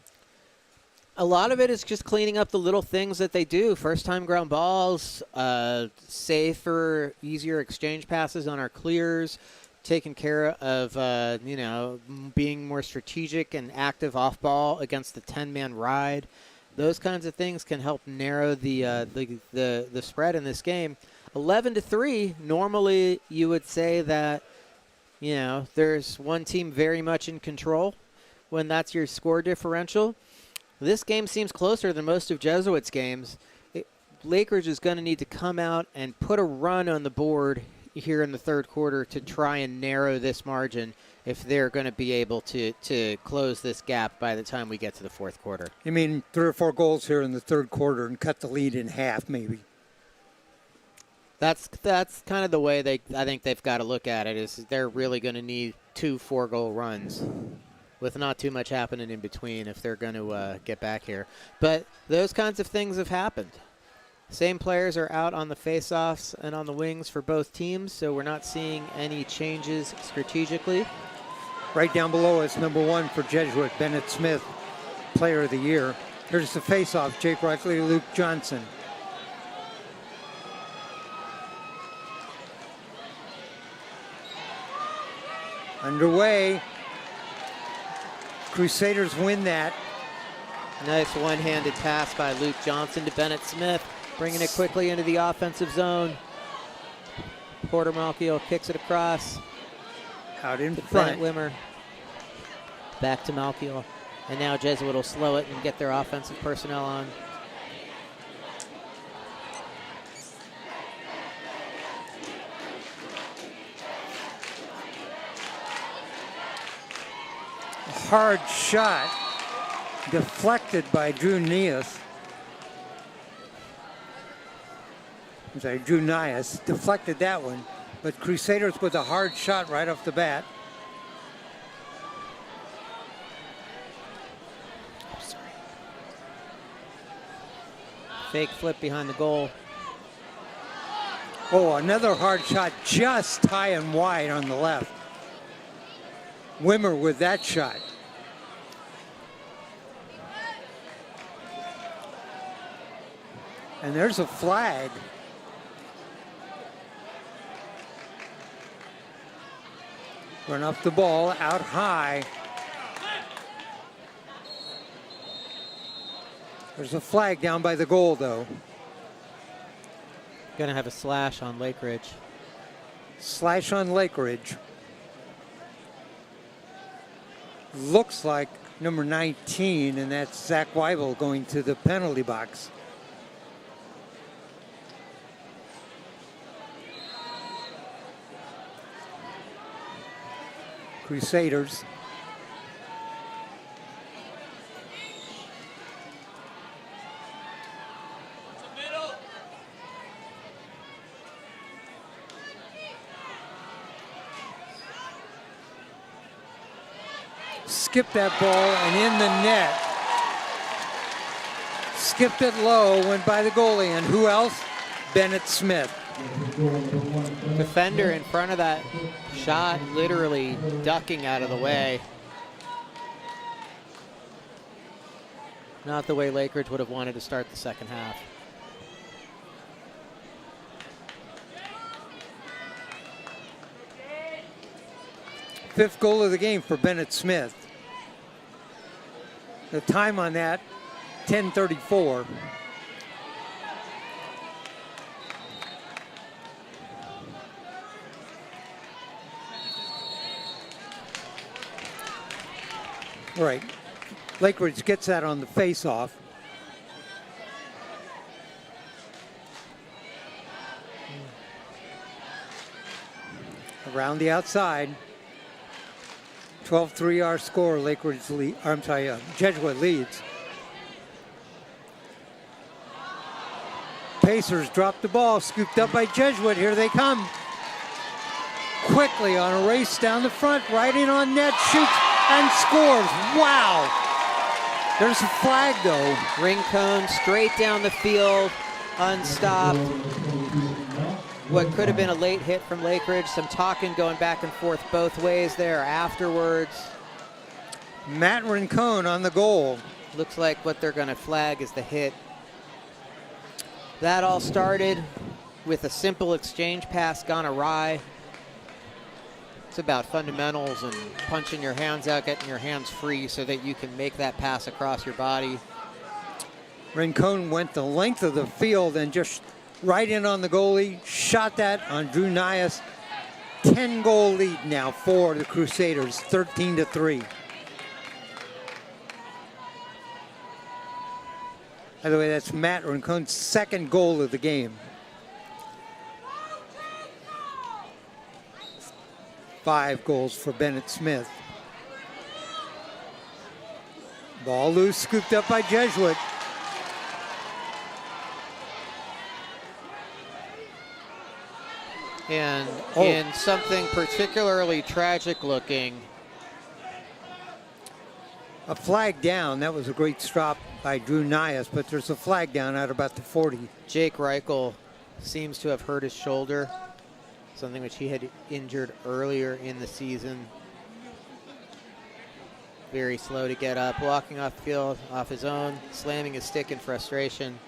A lot of it is just cleaning up the little things that they do. First-time ground balls, safer, easier exchange passes on our clears, taking care of, being more strategic and active off ball against the 10-man ride. Those kinds of things can help narrow the spread in this game. 11-3, normally you would say that, there's one team very much in control when that's your score differential. This game seems closer than most of Jesuit's games. Lakeridge is going to need to come out and put a run on the board here in the third quarter to try and narrow this margin if they're going to be able to close this gap by the time we get to the fourth quarter. You mean 3 or 4 goals here in the third quarter and cut the lead in half, maybe? That's kind of the way I think they've got to look at it, is they're really going to need 2 4-goal runs with not too much happening in between if they're going to get back here. But those kinds of things have happened. Same players are out on the faceoffs and on the wings for both teams, so we're not seeing any changes strategically. Right down below us, number 1 for Jesuit, Bennett Smith, Player of the Year. Here's the faceoff, Jake Reichley, Luke Johnson. Underway. Crusaders win that. Nice one-handed pass by Luke Johnson to Bennett Smith, bringing it quickly into the offensive zone. Porter Malkiel kicks it across. Out in to front. Bennett Wimmer. Back to Malkiel. And now Jesuit will slow it and get their offensive personnel on. Hard shot deflected by Drew Nias. I'm sorry, Drew Nias deflected that one, but Crusaders with a hard shot right off the bat. Fake flip behind the goal. Oh, another hard shot just high and wide on the left. Wimmer with that shot. And there's a flag. Run up the ball, out high. There's a flag down by the goal, though. Gonna have a slash on Lakeridge. Slash on Lakeridge. Looks like number 19, and that's Zach Weibel going to the penalty box. Crusaders. Skipped that ball and in the net. Skipped it low, went by the goalie, and who else? Bennett Smith. Defender in front of that shot, literally ducking out of the way. Not the way Lakeridge would have wanted to start the second half. Fifth goal of the game for Bennett Smith. The time on that, 10:34. All right, Lakeridge gets that on the face-off. Around the outside. 12-3 our score. Lakeridge lead. I'm sorry, Jesuit leads. Pacers drop the ball, scooped up by Jesuit. Here they come. Quickly on a race down the front, right in on net, shoots and scores. Wow. There's a flag though. Rincon straight down the field, unstopped. What could have been a late hit from Lakeridge. Some talking going back and forth both ways there afterwards. Matt Rincon on the goal. Looks like what they're going to flag is the hit. That all started with a simple exchange pass gone awry. It's about fundamentals and punching your hands out, getting your hands free so that you can make that pass across your body. Rincon went the length of the field and just right in on the goalie, shot that on Drew Nias. 10-goal lead now for the Crusaders, 13-3. By the way, that's Matt Rincon's second goal of the game. 5 goals for Bennett Smith. Ball loose, scooped up by Jesuit. And in something particularly tragic looking. A flag down. That was a great stop by Drew Nias, but there's a flag down at about the 40. Jake Reichel seems to have hurt his shoulder, something which he had injured earlier in the season. Very slow to get up, walking off the field off his own, slamming his stick in frustration.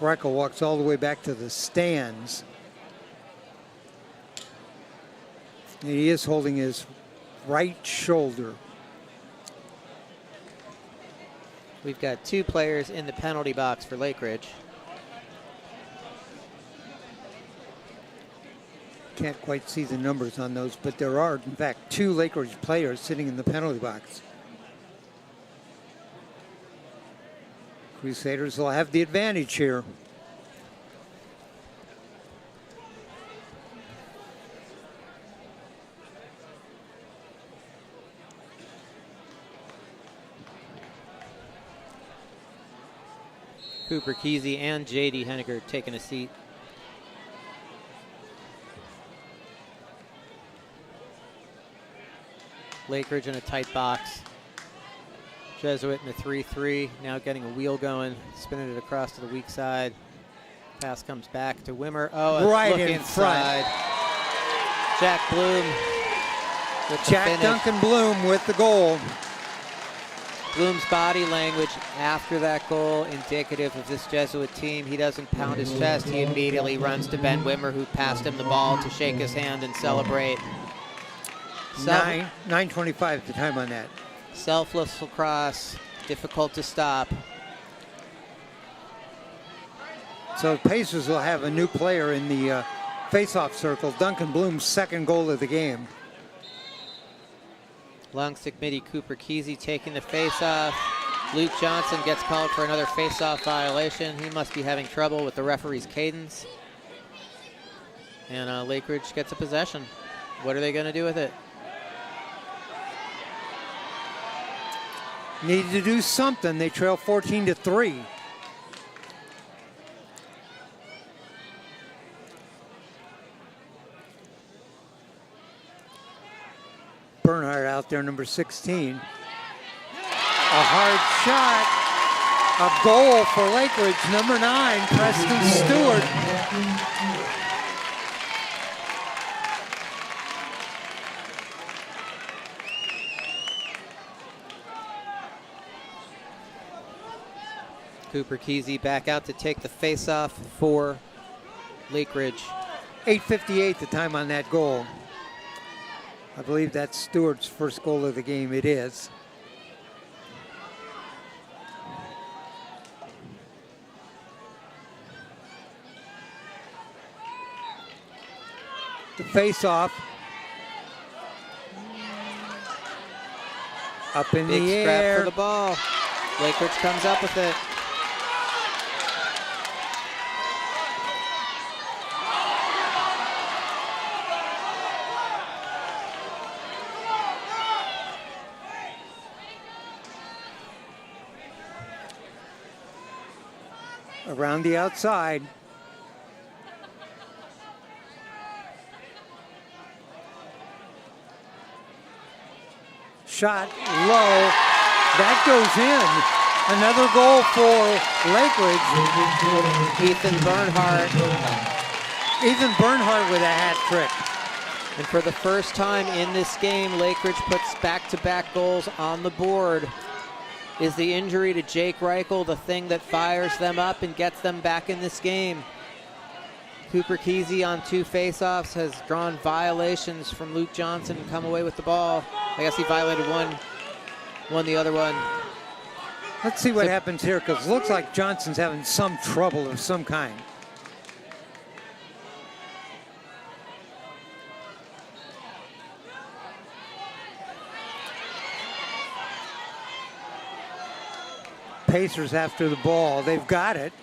Reichel walks all the way back to the stands. He is holding his right shoulder. We've got 2 players in the penalty box for Lakeridge. Can't quite see the numbers on those, but there are, in fact, 2 Lakeridge players sitting in the penalty box. Crusaders will have the advantage here. Cooper Kesey and J.D. Henniger taking a seat. Lakeridge in a tight box. Jesuit in the 3-3, now getting a wheel going, spinning it across to the weak side. Pass comes back to Wimmer. Oh, right look in inside. Jack Bloom with the Jack finish. Duncan Bloom with the goal. Bloom's body language after that goal indicative of this Jesuit team. He doesn't pound his chest. He immediately runs to Ben Wimmer, who passed him the ball, to shake his hand and celebrate. 9:25 at the time on that. Selfless lacrosse, difficult to stop. So Pacers will have a new player in the face-off circle. Duncan Bloom's second goal of the game. Long stick midi Cooper Kesey taking the face-off. Luke Johnson gets called for another face-off violation. He must be having trouble with the referee's cadence. And Lakeridge gets a possession. What are they going to do with it? Need to do something. They trail 14-3. Bernhardt out there, number 16. A hard shot. A goal for Lakeridge, number 9, Preston Stewart. Cooper Kesey back out to take the face-off for Lakeridge. 8:58 the time on that goal. I believe that's Stewart's first goal of the game. It is. The face-off. Up in Big the scrap air. for the ball. Lakeridge comes up with it. around the outside. Shot low. That goes in. Another goal for Lakeridge. Ethan Bernhardt. Ethan Bernhardt with a hat trick. And for the first time in this game, Lakeridge puts back-to-back goals on the board. Is the injury to Jake Reichel the thing that fires them up and gets them back in this game? Cooper Kesey on 2 faceoffs has drawn violations from Luke Johnson and come away with the ball. I guess he violated one, won the other one. Let's see what happens here, because it looks like Johnson's having some trouble of some kind. Pacers after the ball. They've got it.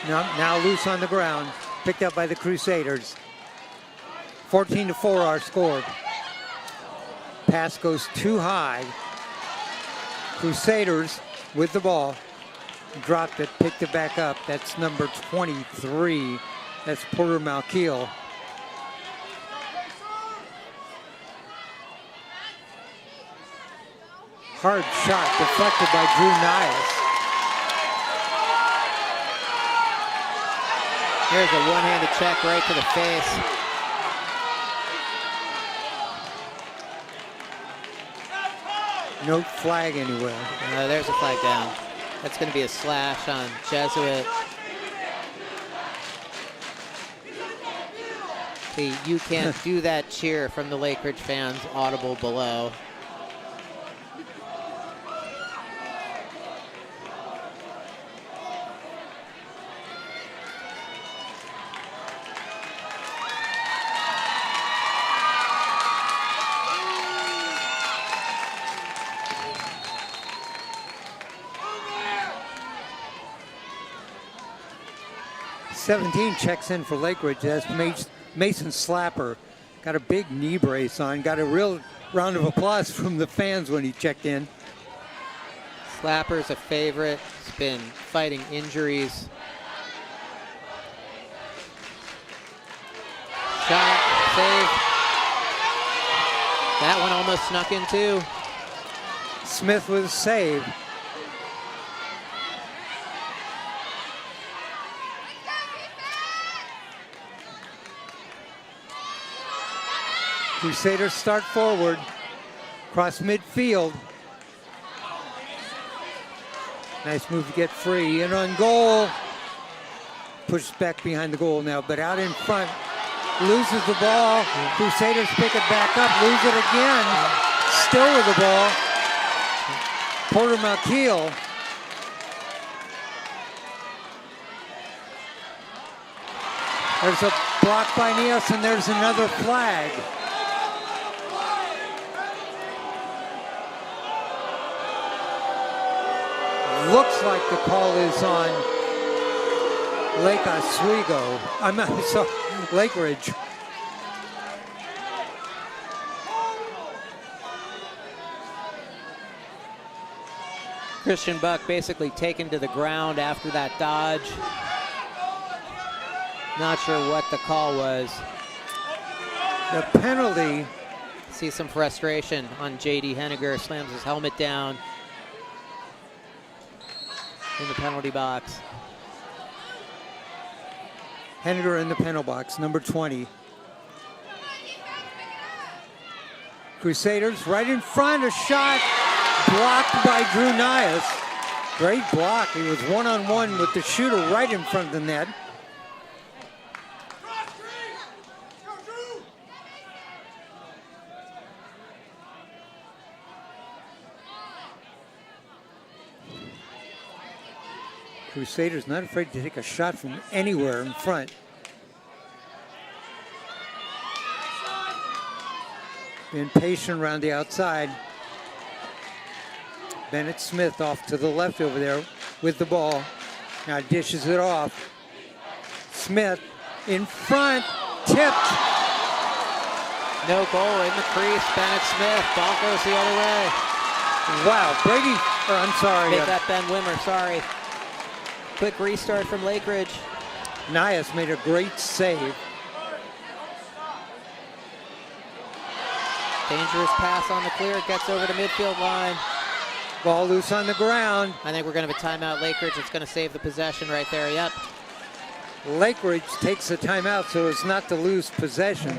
Now loose on the ground. Picked up by the Crusaders. 14-4 our score. Pass goes too high. Crusaders with the ball. Dropped it, picked it back up. That's number 23. That's Porter Malkiel. Hard shot deflected by Drew Nias. Here's a one-handed check right to the face. No flag anywhere. There's a flag down. That's going to be a slash on Jesuit. See, you can't do that cheer from the Lakeridge fans audible below. Checks in for Lakeridge. That's Mason Slapper. Got a big knee brace on. Got a real round of applause from the fans when he checked in. Slapper's a favorite. He's been fighting injuries. Shot, save. That one almost snuck in too. Smith with a save. Crusaders start forward, cross midfield. Nice move to get free, and on goal. Pushes back behind the goal now, but out in front. Loses the ball. Crusaders pick it back up, lose it again. Still with the ball. Porter Malkiel. There's a block by Nias, and there's another flag. Looks like the call is on Lake Oswego. I'm sorry, Lakeridge. Christian Buck basically taken to the ground after that dodge. Not sure what the call was. The penalty. See some frustration on J.D. Henniger. Slams his helmet down in the penalty box. Henniger in the penalty box, number 20. Crusaders right in front, a shot blocked by Drew Nias. Great block. He was one-on-one with the shooter right in front of the net. Crusaders not afraid to take a shot from anywhere in front. Being patient around the outside. Bennett Smith off to the left over there with the ball. Now dishes it off. Smith in front, tipped. No goal in the crease. Bennett Smith. Ball goes the other way. Wow, Brady, I'm sorry. Make that Ben Wimmer, sorry. Quick restart from Lakeridge. Nias made a great save. Dangerous pass on the clear. Gets over to midfield line. Ball loose on the ground. I think we're going to have a timeout. Lakeridge, it's going to save the possession right there. Yep. Lakeridge takes a timeout so as not to lose possession.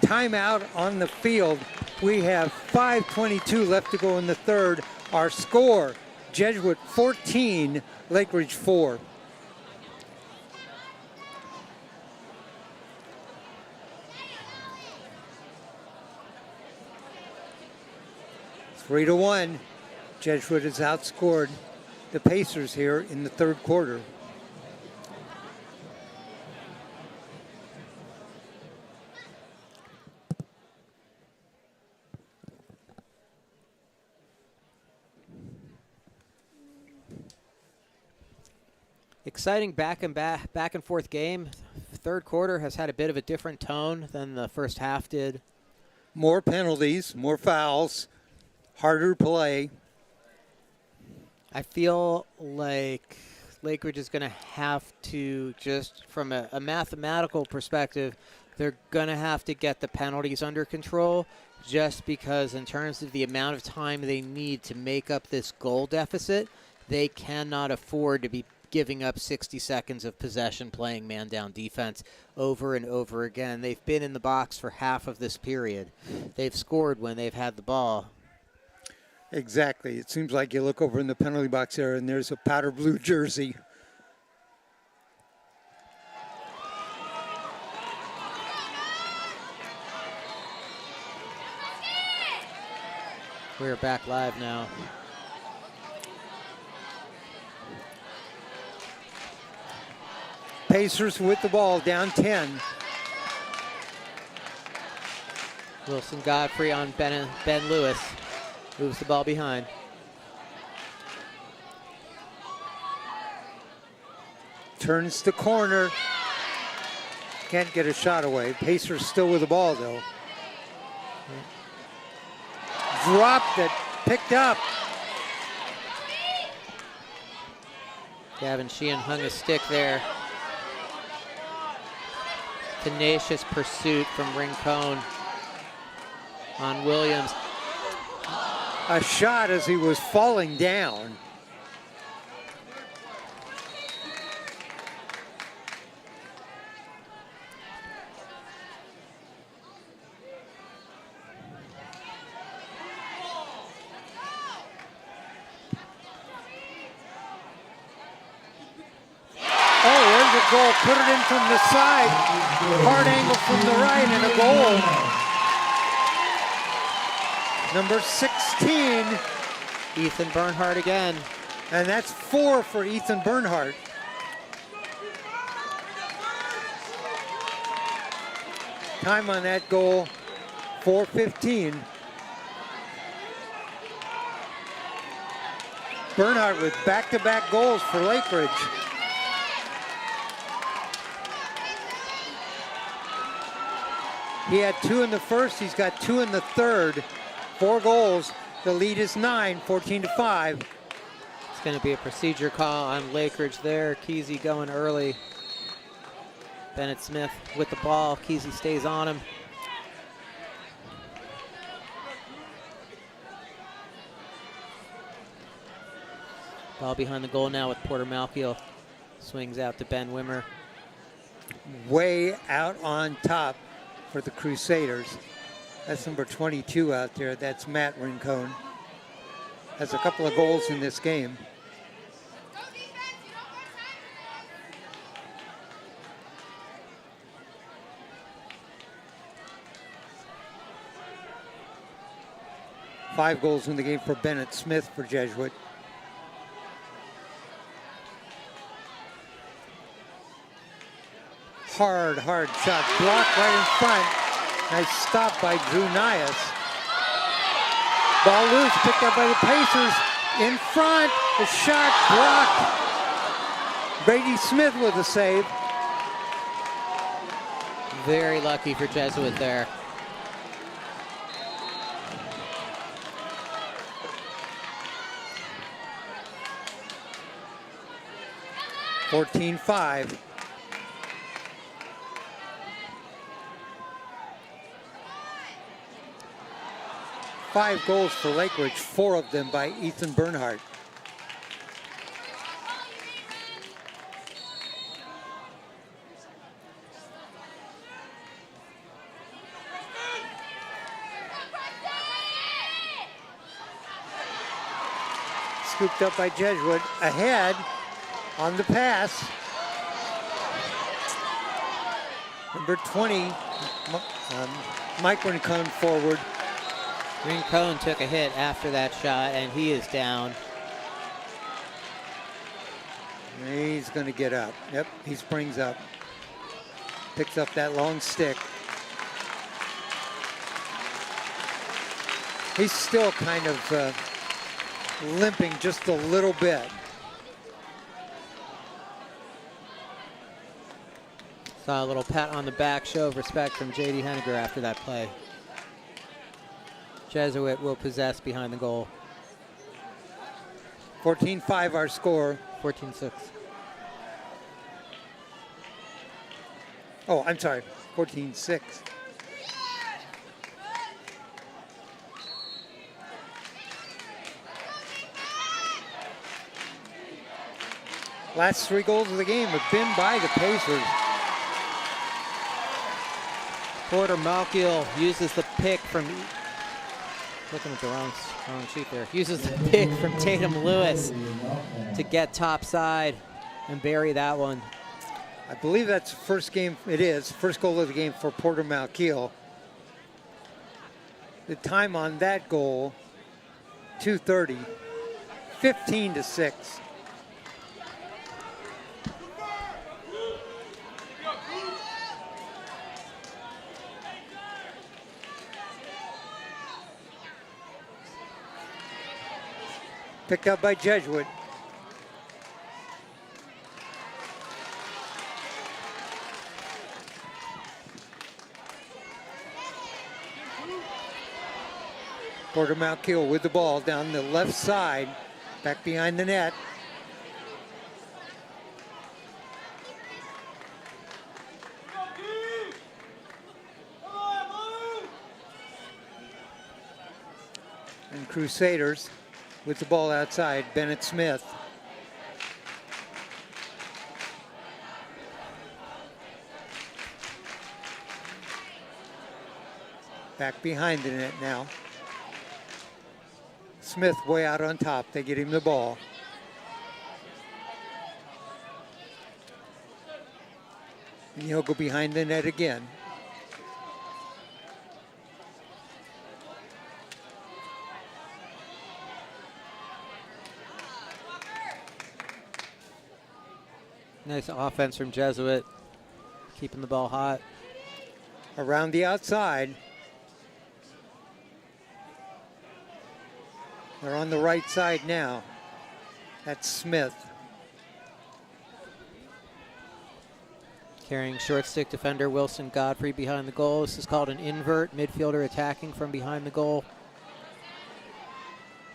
Timeout on the field. We have 5:22 left to go in the third. Our score, Jesuit 14, Lakeridge 4. Three to 1. Jesuit has outscored the Pacers here in the third quarter. Exciting back and forth game. Third quarter has had a bit of a different tone than the first half did. More penalties, more fouls, harder play. I feel like Lakeridge is going to have to, just from a mathematical perspective, they're going to have to get the penalties under control, just because in terms of the amount of time they need to make up this goal deficit, they cannot afford to be giving up 60 seconds of possession playing man-down defense over and over again. They've been in the box for half of this period. They've scored when they've had the ball. Exactly. It seems like you look over in the penalty box there and there's a powder blue jersey. We're back live now. Pacers with the ball, down 10. Wilson Godfrey on Ben Lewis. Moves the ball behind. Turns the corner. Can't get a shot away. Pacers still with the ball, though. Dropped it. Picked up. Gavin Sheehan hung a stick there. Tenacious pursuit from Rincon on Williams. A shot as he was falling down. Oh, there's a goal. Put it in from the side. Hard angle from the right and a goal. Number 16. Ethan Bernhardt again. And that's 4 for Ethan Bernhardt. Time on that goal, 4:15. Bernhardt with back-to-back goals for Lakeridge. He had 2 in the first, he's got 2 in the third. 4 goals. The lead is 9, 14-5. It's going to be a procedure call on Lakeridge there. Kesey going early. Bennett Smith with the ball. Kesey stays on him. Ball behind the goal now with Porter Malkiel. Swings out to Ben Wimmer. Way out on top for the Crusaders. That's number 22 out there. That's Matt Rincon. Has a couple of goals in this game. Five goals in the game for Bennett Smith for Jesuit. Hard shot. Blocked right in front. Nice stop by Drew Nias. Ball loose, picked up by the Pacers. In front, the shot blocked. Brady Smith with a save. Very lucky for Jesuit there. 14-5. Five goals for Lakeridge, 4 of them by Ethan Bernhardt. Scooped up by Jesuit, ahead on the pass. Number 20, Mike Rincon forward. Rincon took a hit after that shot, and he is down. He's going to get up. Yep, he springs up. Picks up that long stick. He's still kind of limping just a little bit. Saw a little pat on the back, show of respect from J.D. Henniger after that play. Jesuit will possess behind the goal. 14-5 our score. 14-6. Oh, I'm sorry, 14-6. Last 3 goals of the game have been by the Pacers. Porter Malkiel uses the pick from, looking at the wrong sheet there, uses the pick from Tatum Lewis to get top side and bury that one. I believe that's the first game, it is, first goal of the game for Porter Malkiel. The time on that goal, 2:30, 15-6. Picked up by Jesuit. Porter Malkiel with the ball down the left side, back behind the net. And Crusaders with the ball outside, Bennett Smith. Back behind the net now. Smith way out on top. They get him the ball. And he'll go behind the net again. Nice offense from Jesuit, keeping the ball hot. Around the outside. They're on the right side now. That's Smith. Carrying short stick defender Wilson Godfrey behind the goal. This is called an invert, midfielder attacking from behind the goal.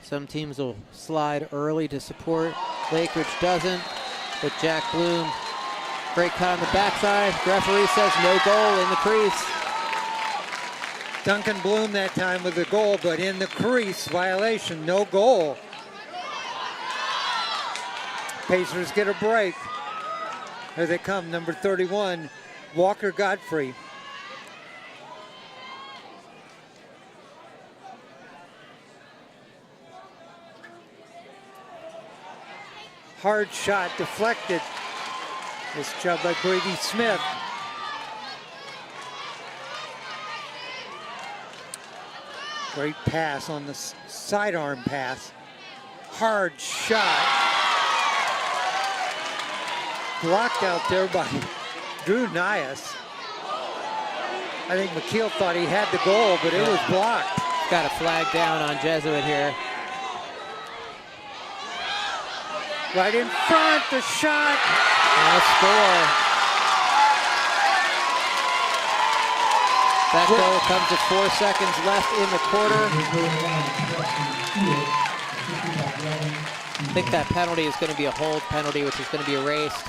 Some teams will slide early to support. Lakeridge doesn't, but Jack Bloom, great cut on the backside. Referee says no goal in the crease. Duncan Bloom that time with the goal, but in the crease, violation, no goal. Pacers get a break. Here they come, number 31, Walker Godfrey. Hard shot deflected. This job by Brady Smith. Great pass on the sidearm pass. Hard shot. Blocked out there by Drew Nias. I think McKeel thought he had the goal, but it was blocked. Got a flag down on Jesuit here. Right in front, the shot. And a score. That goal comes with 4 seconds left in the quarter. I think that penalty is going to be a hold penalty, which is going to be erased.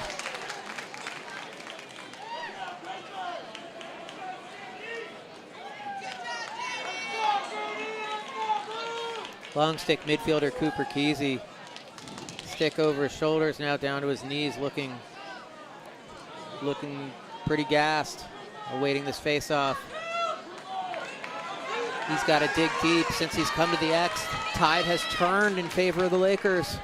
Long stick midfielder Cooper Kesey. Stick over his shoulders, now down to his knees, looking pretty gassed, awaiting this face-off. He's got to dig deep since he's come to the X. Tide has turned in favor of the Lakers.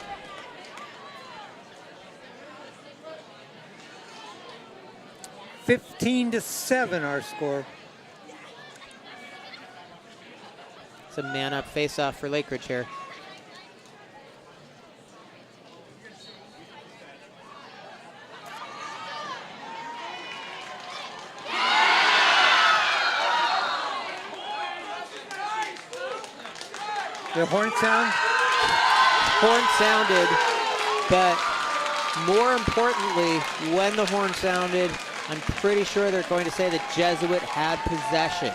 (15-7) our score. It's a man-up face-off for Lakeridge here. The horn sound? Horn sounded, but more importantly, when the horn sounded, I'm pretty sure they're going to say that Jesuit had possession.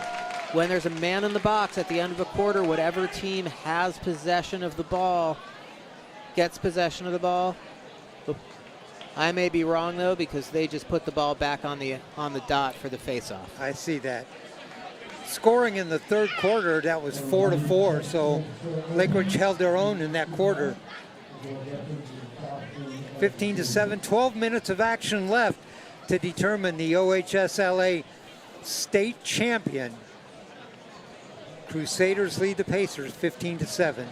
When there's a man in the box at the end of a quarter, whatever team has possession of the ball gets possession of the ball. I may be wrong though, because they just put the ball back on the dot for the face-off. I see that. Scoring in the third quarter, that was 4-4, so Lakeridge held their own in that quarter. 15-7, 12 minutes of action left to determine the OHSLA state champion. Crusaders lead the Pacers 15-7.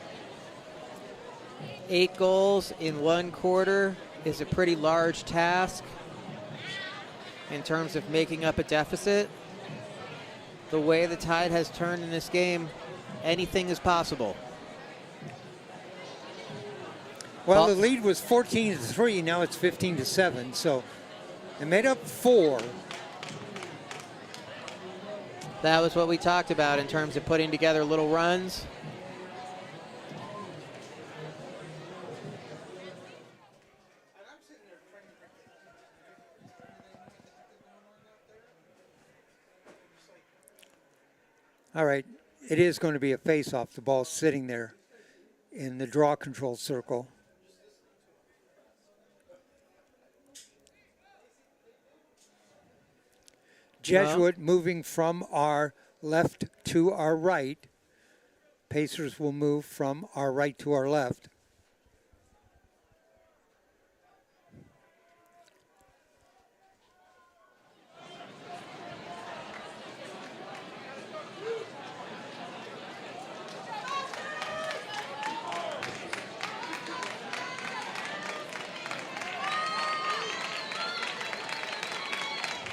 8 goals in one quarter is a pretty large task in terms of making up a deficit. The way the tide has turned in this game, anything is possible. Well, the lead was 14-3, now it's 15-7, so they made up 4. That was what we talked about in terms of putting together little runs. All right, it is going to be a face-off. The ball's sitting there in the draw control circle. Jesuit moving from our left to our right. Pacers will move from our right to our left.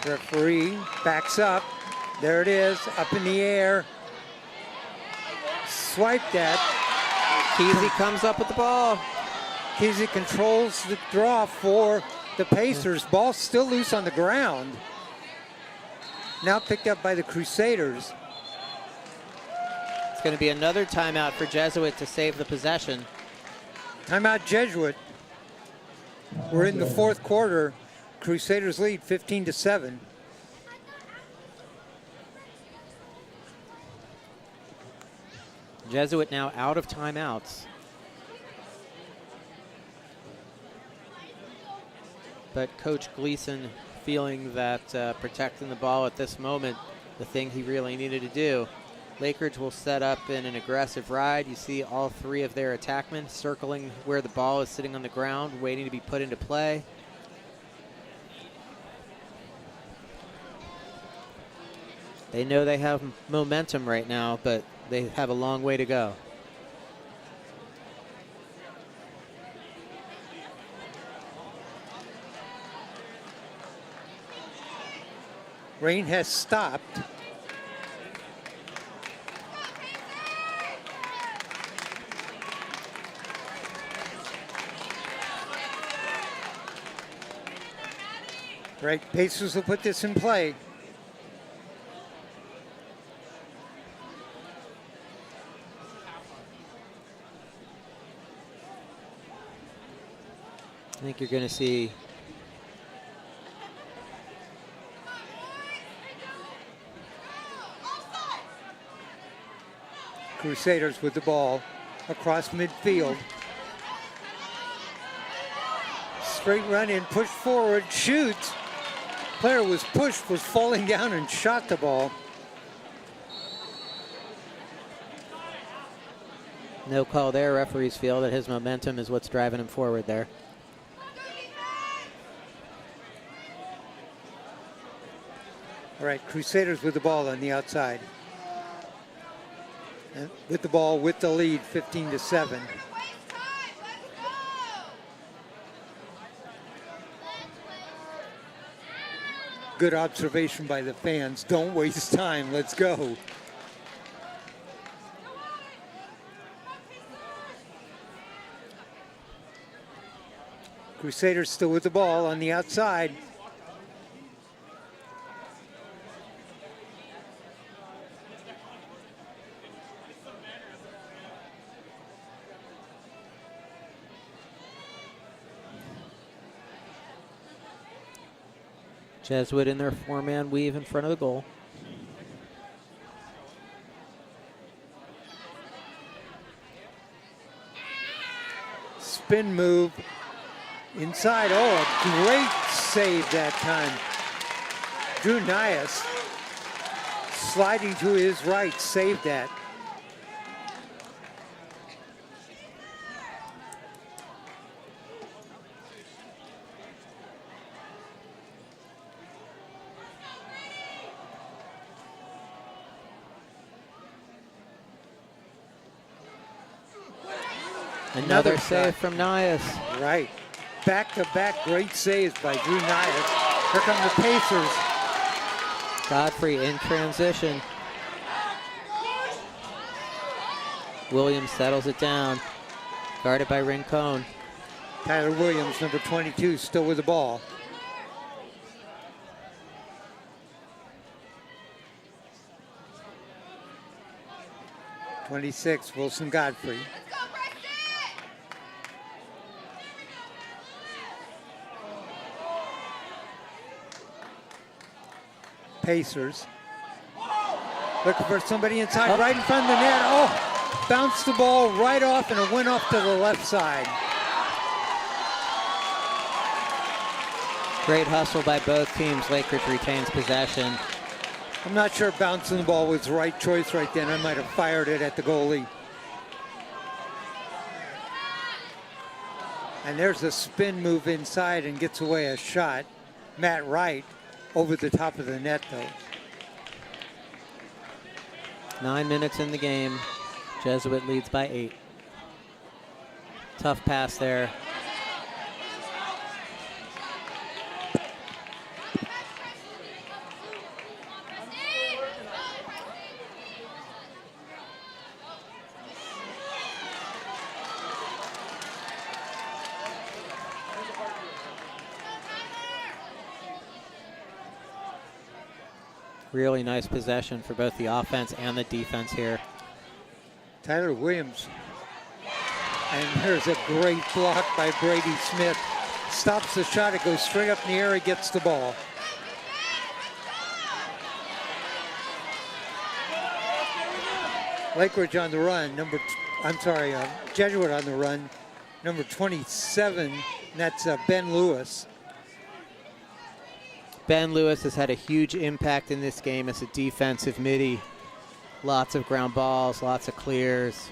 Referee backs up. There it is, up in the air. Swiped that. Kesey comes up with the ball. Kesey controls the draw for the Pacers. Ball still loose on the ground. Now picked up by the Crusaders. It's going to be another timeout for Jesuit to save the possession. Timeout Jesuit. We're in the fourth quarter. Crusaders lead 15-7. Jesuit now out of timeouts. But Coach Gleason feeling that protecting the ball at this moment, the thing he really needed to do. Lakeridge will set up in an aggressive ride. You see all 3 of their attackmen circling where the ball is sitting on the ground, waiting to be put into play. They know they have momentum right now, but they have a long way to go. Rain has stopped. Right, Pacers will put this in play. I think you're going to see Crusaders with the ball across midfield. Straight run in, push forward, shoots. Player was pushed, was falling down and shot the ball. No call there. Referees feel that his momentum is what's driving him forward there. All right, Crusaders with the ball on the outside. And with the ball, with the lead, 15-7. Good observation by the fans. Don't waste time. Let's go. Crusaders still with the ball on the outside. Jesuit in their four-man weave in front of the goal. Spin move inside. Oh, a great save that time. Drew Nias sliding to his right, saved that. Another save from Nias. Right. Back-to-back great saves by Drew Nias. Here come the Pacers. Godfrey in transition. Williams settles it down. Guarded by Rincon. Tyler Williams, number 22, still with the ball. '26, Wilson Godfrey. Pacers. Looking for somebody inside, right in front of the net. Oh, bounced the ball right off and it went off to the left side. Great hustle by both teams. Lakeridge retains possession. I'm not sure bouncing the ball was the right choice right then. I might have fired it at the goalie. And there's a spin move inside and gets away a shot. Matt Wright over the top of the net, though. 9 minutes in the game. Jesuit leads by 8. Tough pass there. Really nice possession for both the offense and the defense here. Tyler Williams. And here's a great block by Brady Smith. Stops the shot, it goes straight up in the air, he gets the ball. Lakeridge on the run, Jesuit on the run, number 27, and that's Ben Lewis. Ben Lewis has had a huge impact in this game as a defensive midi. Lots of ground balls, lots of clears.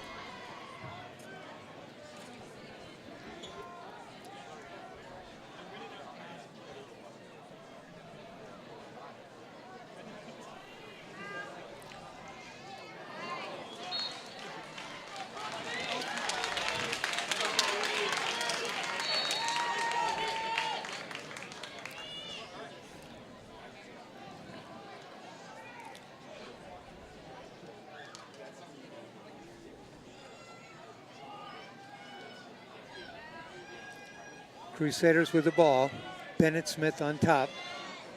Crusaders with the ball. Bennett Smith on top.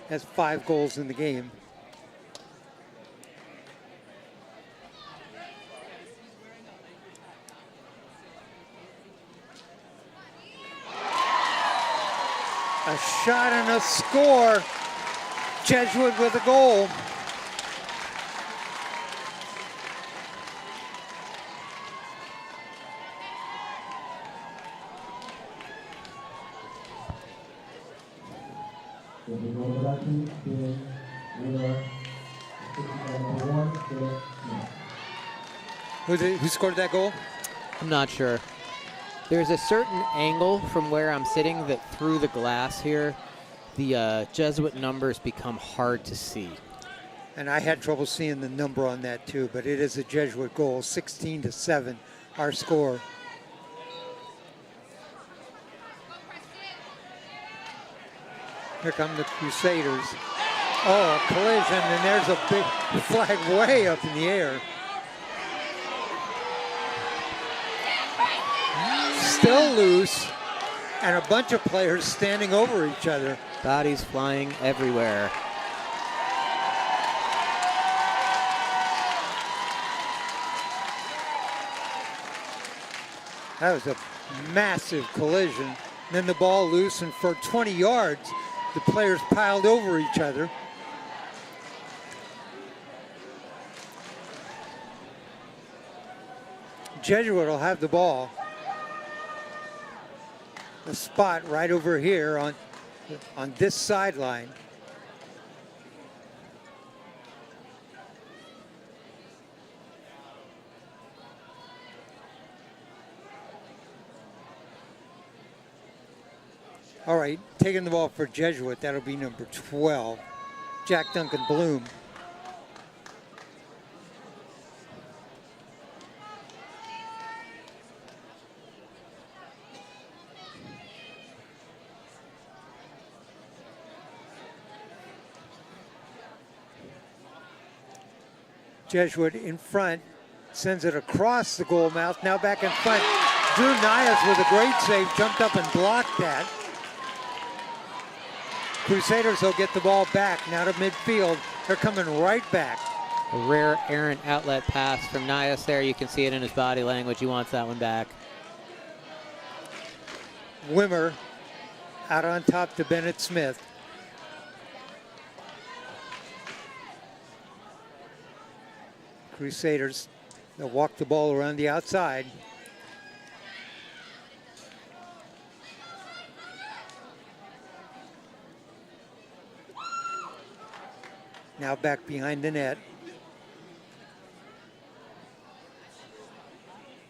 Has 5 goals in the game. A shot and a score. Jesuit with a goal. Who scored that goal? I'm not sure. There's a certain angle from where I'm sitting that through the glass here, the Jesuit numbers become hard to see. And I had trouble seeing the number on that too, but it is a Jesuit goal, 16-7, our score. Here come the Crusaders. Oh, a collision, and there's a big flag way up in the air. Still loose, and a bunch of players standing over each other. Bodies flying everywhere. That was a massive collision. Then the ball loose, and for 20 yards, the players piled over each other. Jesuit will have the ball. The spot right over here on this sideline. All right, taking the ball for Jesuit, that'll be number 12, Jack Duncan Bloom. Jesuit in front, sends it across the goal mouth, now back in front. Drew Nias with a great save, jumped up and blocked that. Crusaders will get the ball back, now to midfield. They're coming right back. A rare errant outlet pass from Nias there. You can see it in his body language. He wants that one back. Wimmer out on top to Bennett Smith. Crusaders, they'll walk the ball around the outside. Now back behind the net.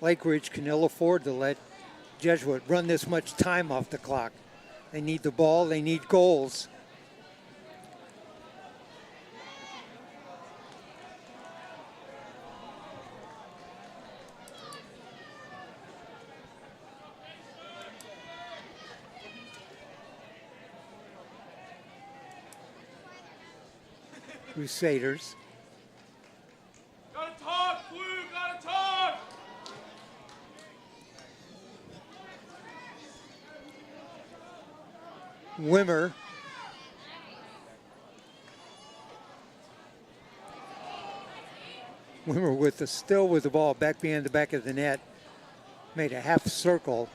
Lakeridge can ill afford to let Jesuit run this much time off the clock. They need the ball, they need goals. Crusaders. Gotta talk, Blue, gotta talk! Wimmer. Wimmer still with the ball back behind the back of the net. Made a half circle.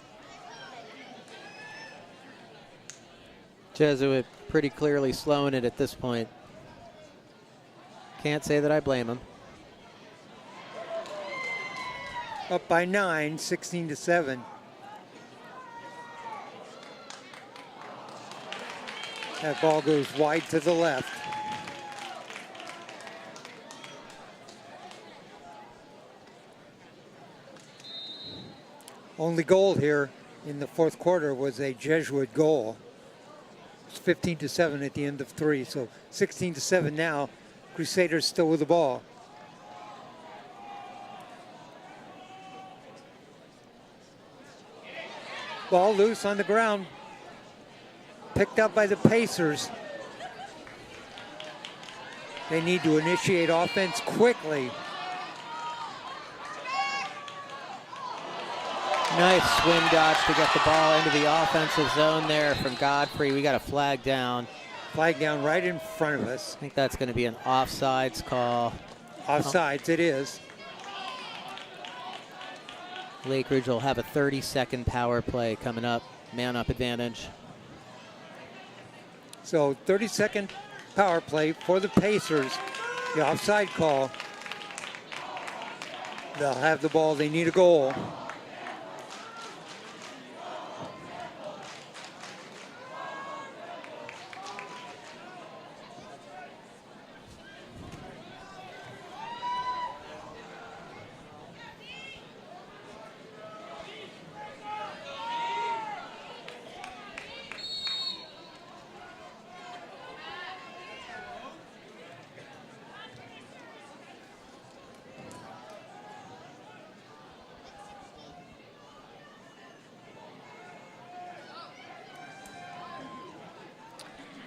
Jesuit pretty clearly slowing it at this point. Can't say that I blame him. Up by 9, 16-7. That ball goes wide to the left. Only goal here in the fourth quarter was a Jesuit goal. It's 15-7 at the end of 3, so 16-7 now. Crusaders still with the ball. Ball loose on the ground. Picked up by the Pacers. They need to initiate offense quickly. Nice swim dodge to get the ball into the offensive zone there from Godfrey. We got a flag down. Flag down right in front of us. I think that's going to be an offsides call. Offsides it is. Lakeridge will have a 30-second power play coming up. Man-up advantage. So 30-second power play for the Pacers. The offside call. They'll have the ball. They need a goal.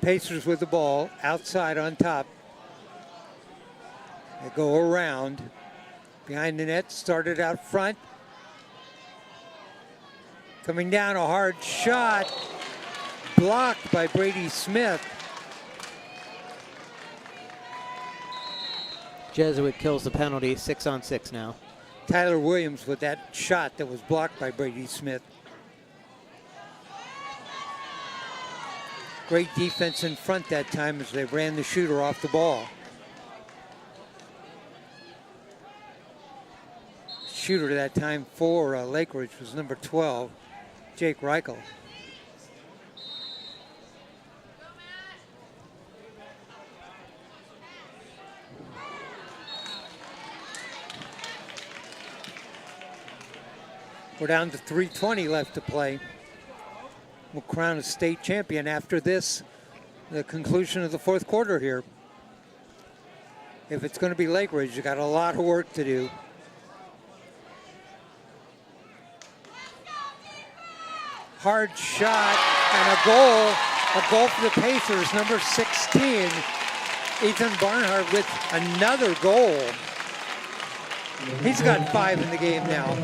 Pacers with the ball, outside on top. They go around. Behind the net, started out front. Coming down, a hard shot. Blocked by Brady Smith. Jesuit kills the penalty, 6-on-6 now. Tyler Williams with that shot that was blocked by Brady Smith. Great defense in front that time as they ran the shooter off the ball. Shooter that time for Lakeridge was number 12, Jake Reichel. We're down to 3:20 left to play. We'll crown a state champion after this, the conclusion of the fourth quarter here. If it's going to be Lakeridge, you got a lot of work to do. Hard shot and a goal for the Pacers, number 16, Ethan Barnhart with another goal. He's got 5 in the game now.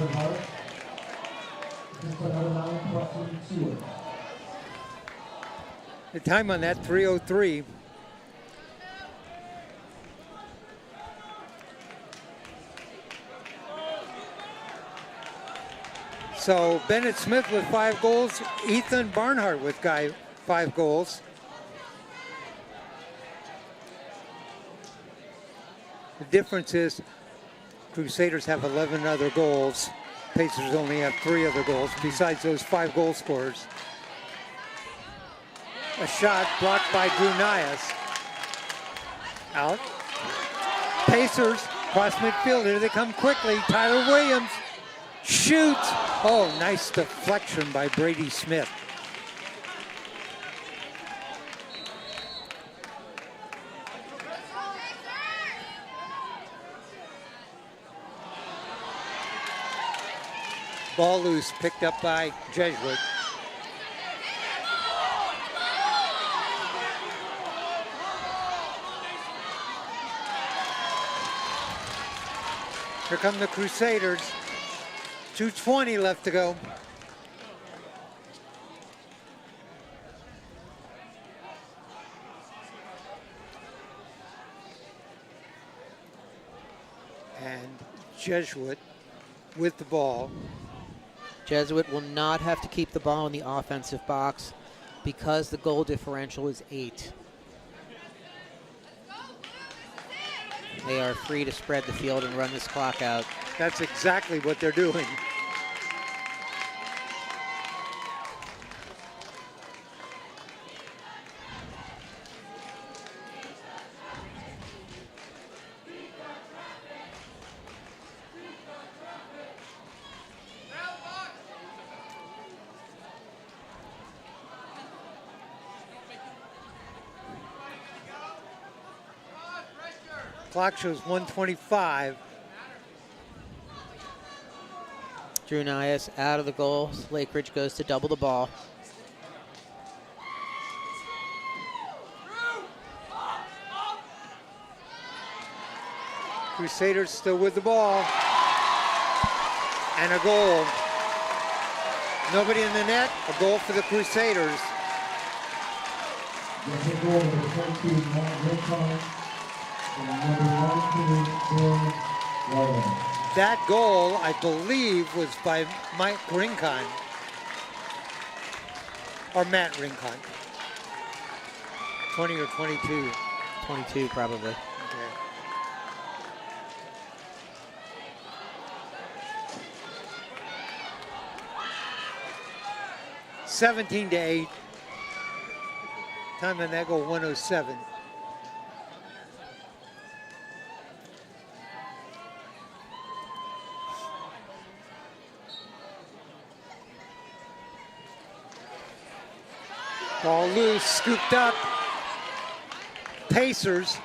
The time on that, 3:03. So Bennett Smith with 5 goals, Ethan Barnhart with 5 goals. The difference is Crusaders have 11 other goals. Pacers only have 3 other goals besides those 5 goal scorers. A shot blocked by Drew Nias. Out. Pacers cross midfield. Here they come quickly. Tyler Williams shoots. Oh, nice deflection by Brady Smith. Ball loose, picked up by Jesuit. Here come the Crusaders. 2:20 left to go. And Jesuit with the ball. Jesuit will not have to keep the ball in the offensive box because the goal differential is 8. They are free to spread the field and run this clock out. That's exactly what they're doing. Clock shows 1:25. Drew Nias out of the goal. Lakeridge goes to double the ball. Crusaders still with the ball. And a goal. Nobody in the net. A goal for the Crusaders. That goal, I believe, was by Mike Rincon. Or Matt Rincon. 20 or 22. 22 probably. Okay. (17-8). Time on that goal, 1:07. Ball loose, scooped up. Pacers.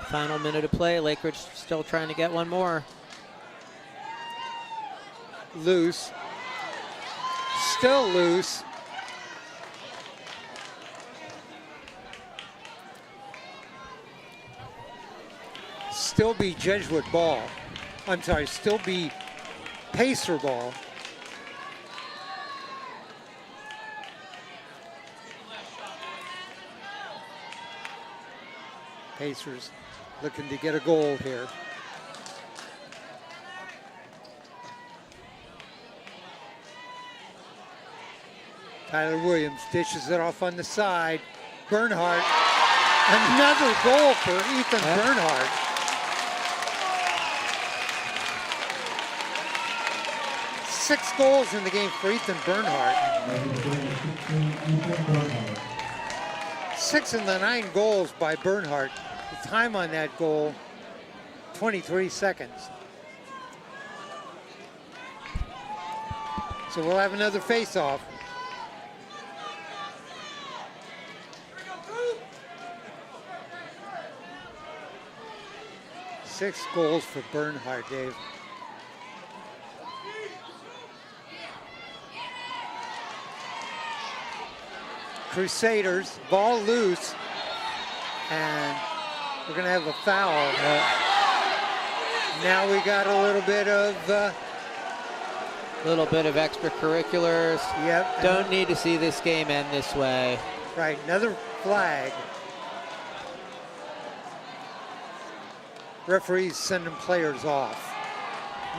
Final minute of play. Lakeridge still trying to get one more. Loose. Still loose. Still be Jesuit ball. I'm sorry, still be Pacer ball. Pacers looking to get a goal here. Tyler Williams dishes it off on the side. Bernhardt, another goal for Ethan Bernhardt. Six goals in the game for Ethan Bernhardt. 6 of the 9 goals by Bernhardt. The time on that goal, 23 seconds. So we'll have another face-off. Six goals for Bernhardt, Dave. Crusaders, ball loose, and we're gonna have a foul. Now we got a little bit of extracurriculars. Yep. Don't need to see this game end this way. Right, another flag. Referees sending players off.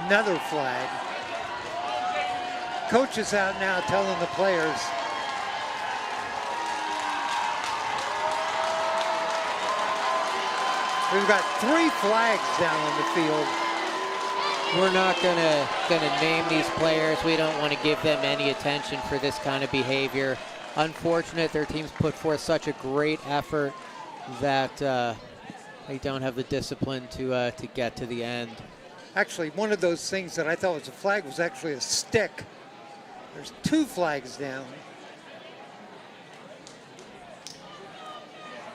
Another flag. Coach is out now telling the players. We've got 3 flags down on the field. We're not gonna name these players. We don't want to give them any attention for this kind of behavior. Unfortunate, their teams put forth such a great effort that they don't have the discipline to get to the end. Actually, one of those things that I thought was a flag was actually a stick. There's 2 flags down.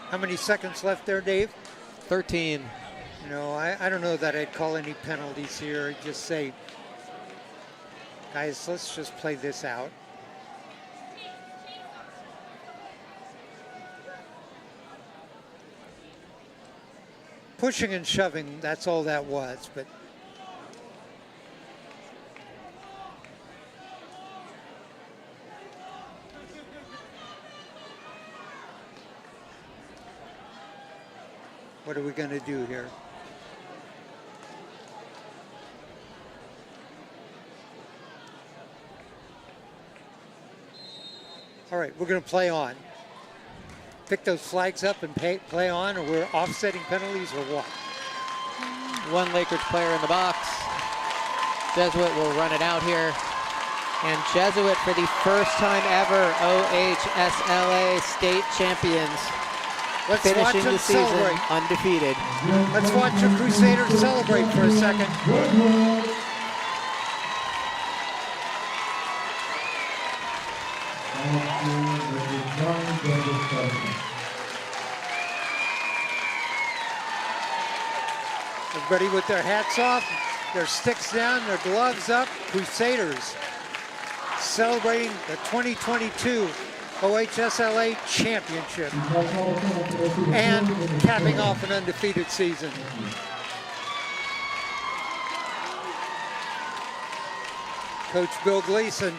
How many seconds left there, Dave? 13. You know, I don't know that I'd call any penalties here. I'd just say, guys, let's just play this out. Pushing and shoving, that's all that was, but what are we going to do here? All right, we're going to play on. Pick those flags up and play on, or we're offsetting penalties, or what? One Lakeridge player in the box. Jesuit will run it out here. And Jesuit, for the first time ever, OHSLA state champions. Let's finishing watch them the season celebrate. Undefeated. Let's watch the Crusaders celebrate for a second. Everybody with their hats off, their sticks down, their gloves up. Crusaders celebrating the 2022 OHSLA Championship and capping off an undefeated season. Coach Bill Gleason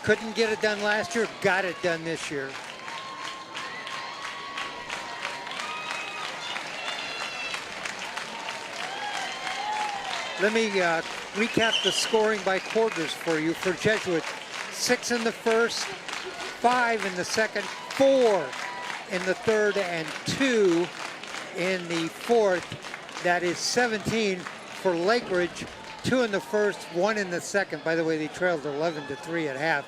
couldn't get it done last year, got it done this year. Let me recap the scoring by quarters for you. For Jesuit, 6 in the first, 5 in the second, 4 in the third, and 2 in the fourth. That is 17 for Lakeridge. 2 in the first, 1 in the second. By the way, they trailed 11-3 at half.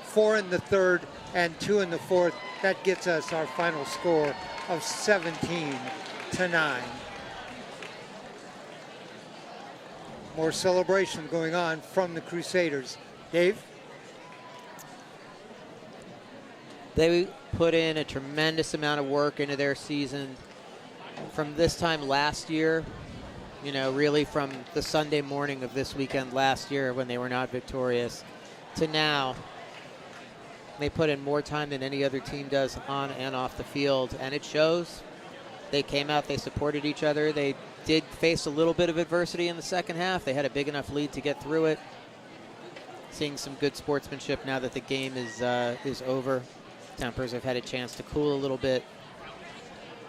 4 in the third and 2 in the fourth. That gets us our final score of 17-9. More celebration going on from the Crusaders. Dave? They put in a tremendous amount of work into their season. from this time last year, you know, really from the Sunday morning of this weekend last year when they were not victorious, to now, they put in more time than any other team does on and off the field, and it shows. They came out, they supported each other. They did face a little bit of adversity in the second half. They had a big enough lead to get through it. Seeing some good sportsmanship now that the game is over. Tempers have had a chance to cool a little bit.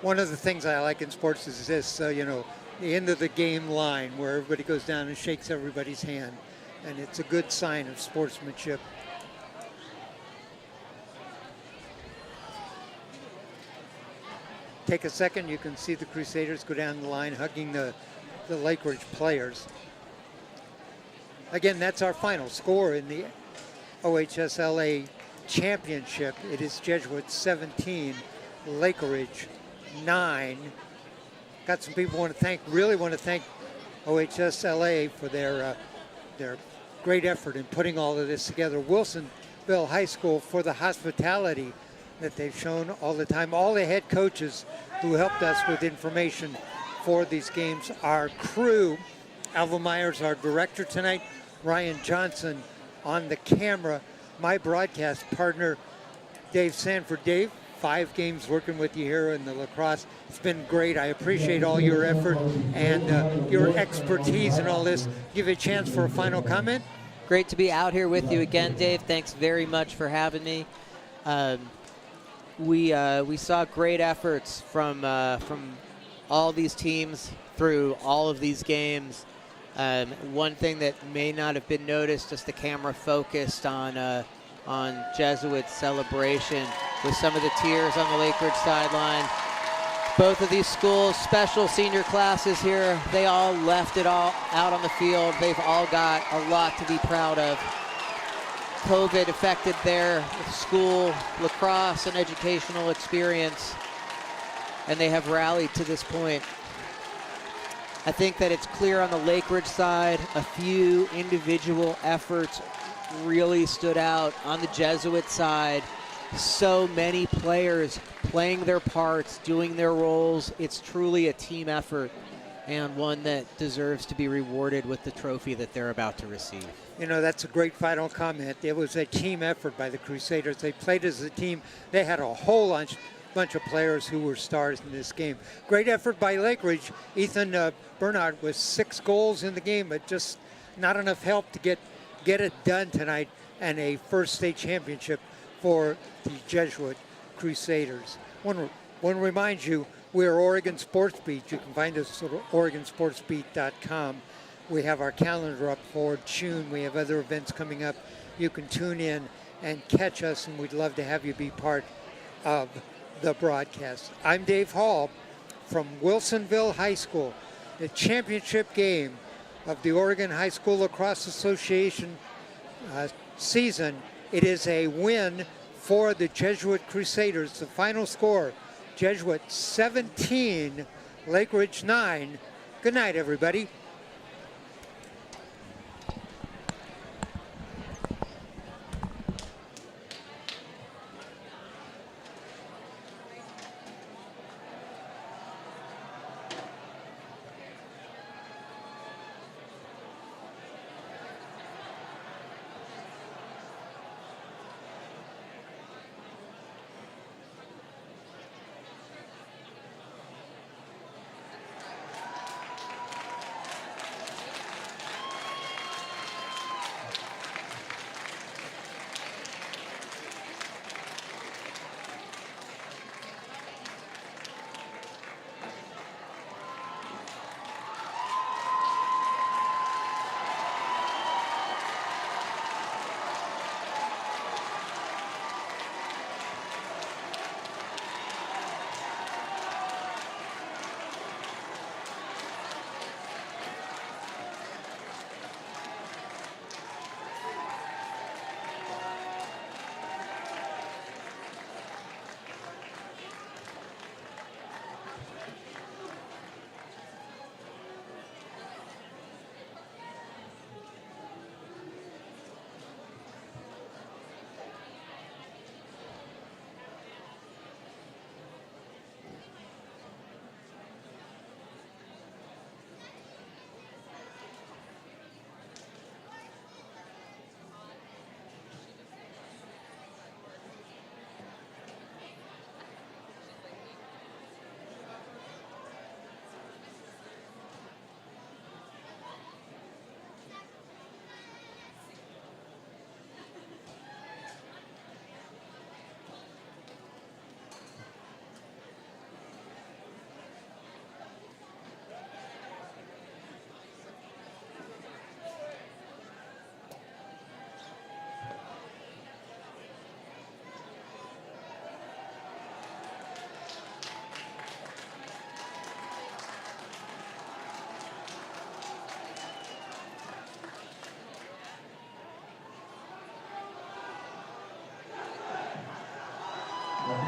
One of the things I like in sports is this, you know, the end of the game line where everybody goes down and shakes everybody's hand. And it's a good sign of sportsmanship. Take a second, you can see the Crusaders go down the line hugging the Lakeridge players. Again, that's our final score in the OHSLA championship. It is Jesuit 17, Lakeridge 9. Got some people really want to thank OHSLA for their great effort in putting all of this together. Wilsonville High School for the hospitality that they've shown all the time. All the head coaches who helped us with information for these games. Our crew, Alva Myers, our director tonight, Ryan Johnson on the camera, my broadcast partner, Dave Sanford. Dave, 5 games working with you here in the lacrosse. It's been great. I appreciate all your effort and your expertise in all this. Give you a chance for a final comment. Great to be out here with you again, Dave. Thanks very much for having me. We saw great efforts from all these teams through all of these games. One thing that may not have been noticed, just the camera focused on Jesuit's celebration with some of the tears on the Lakeridge sideline. Both of these schools, special senior classes here, they all left it all out on the field. They've all got a lot to be proud of. COVID affected their school, lacrosse, and educational experience, and they have rallied to this point. I think that it's clear on the Lakeridge side, a few individual efforts really stood out. On the Jesuit side, so many players playing their parts, doing their roles. It's truly a team effort, and one that deserves to be rewarded with the trophy that they're about to receive. You know, that's a great final comment. It was a team effort by the Crusaders. They played as a team. They had a whole bunch of players who were stars in this game. Great effort by Lakeridge. Ethan Bernard with 6 goals in the game, but just not enough help to get it done tonight, and a first state championship for the Jesuit Crusaders. Want to remind you, we're Oregon Sports Beat. You can find us at OregonSportsBeat.com. We have our calendar up for June. We have other events coming up. You can tune in and catch us, and we'd love to have you be part of the broadcast. I'm Dave Hall from Wilsonville High School. The championship game of the Oregon High School Lacrosse Association season. It is a win for the Jesuit Crusaders. The final score, Jesuit 17, Lakeridge 9. Good night, everybody.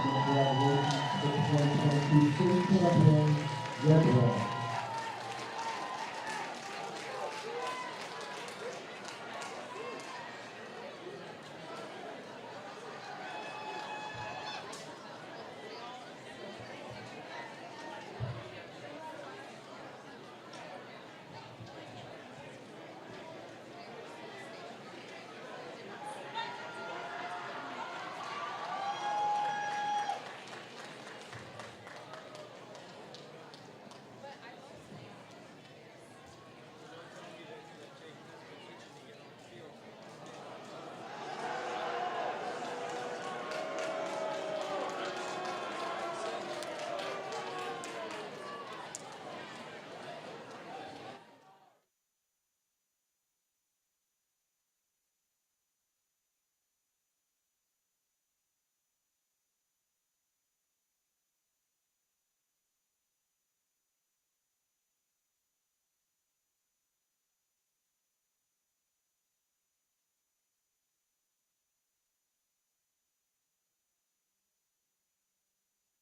Congratulations to the 2022 city champions, Jesuit.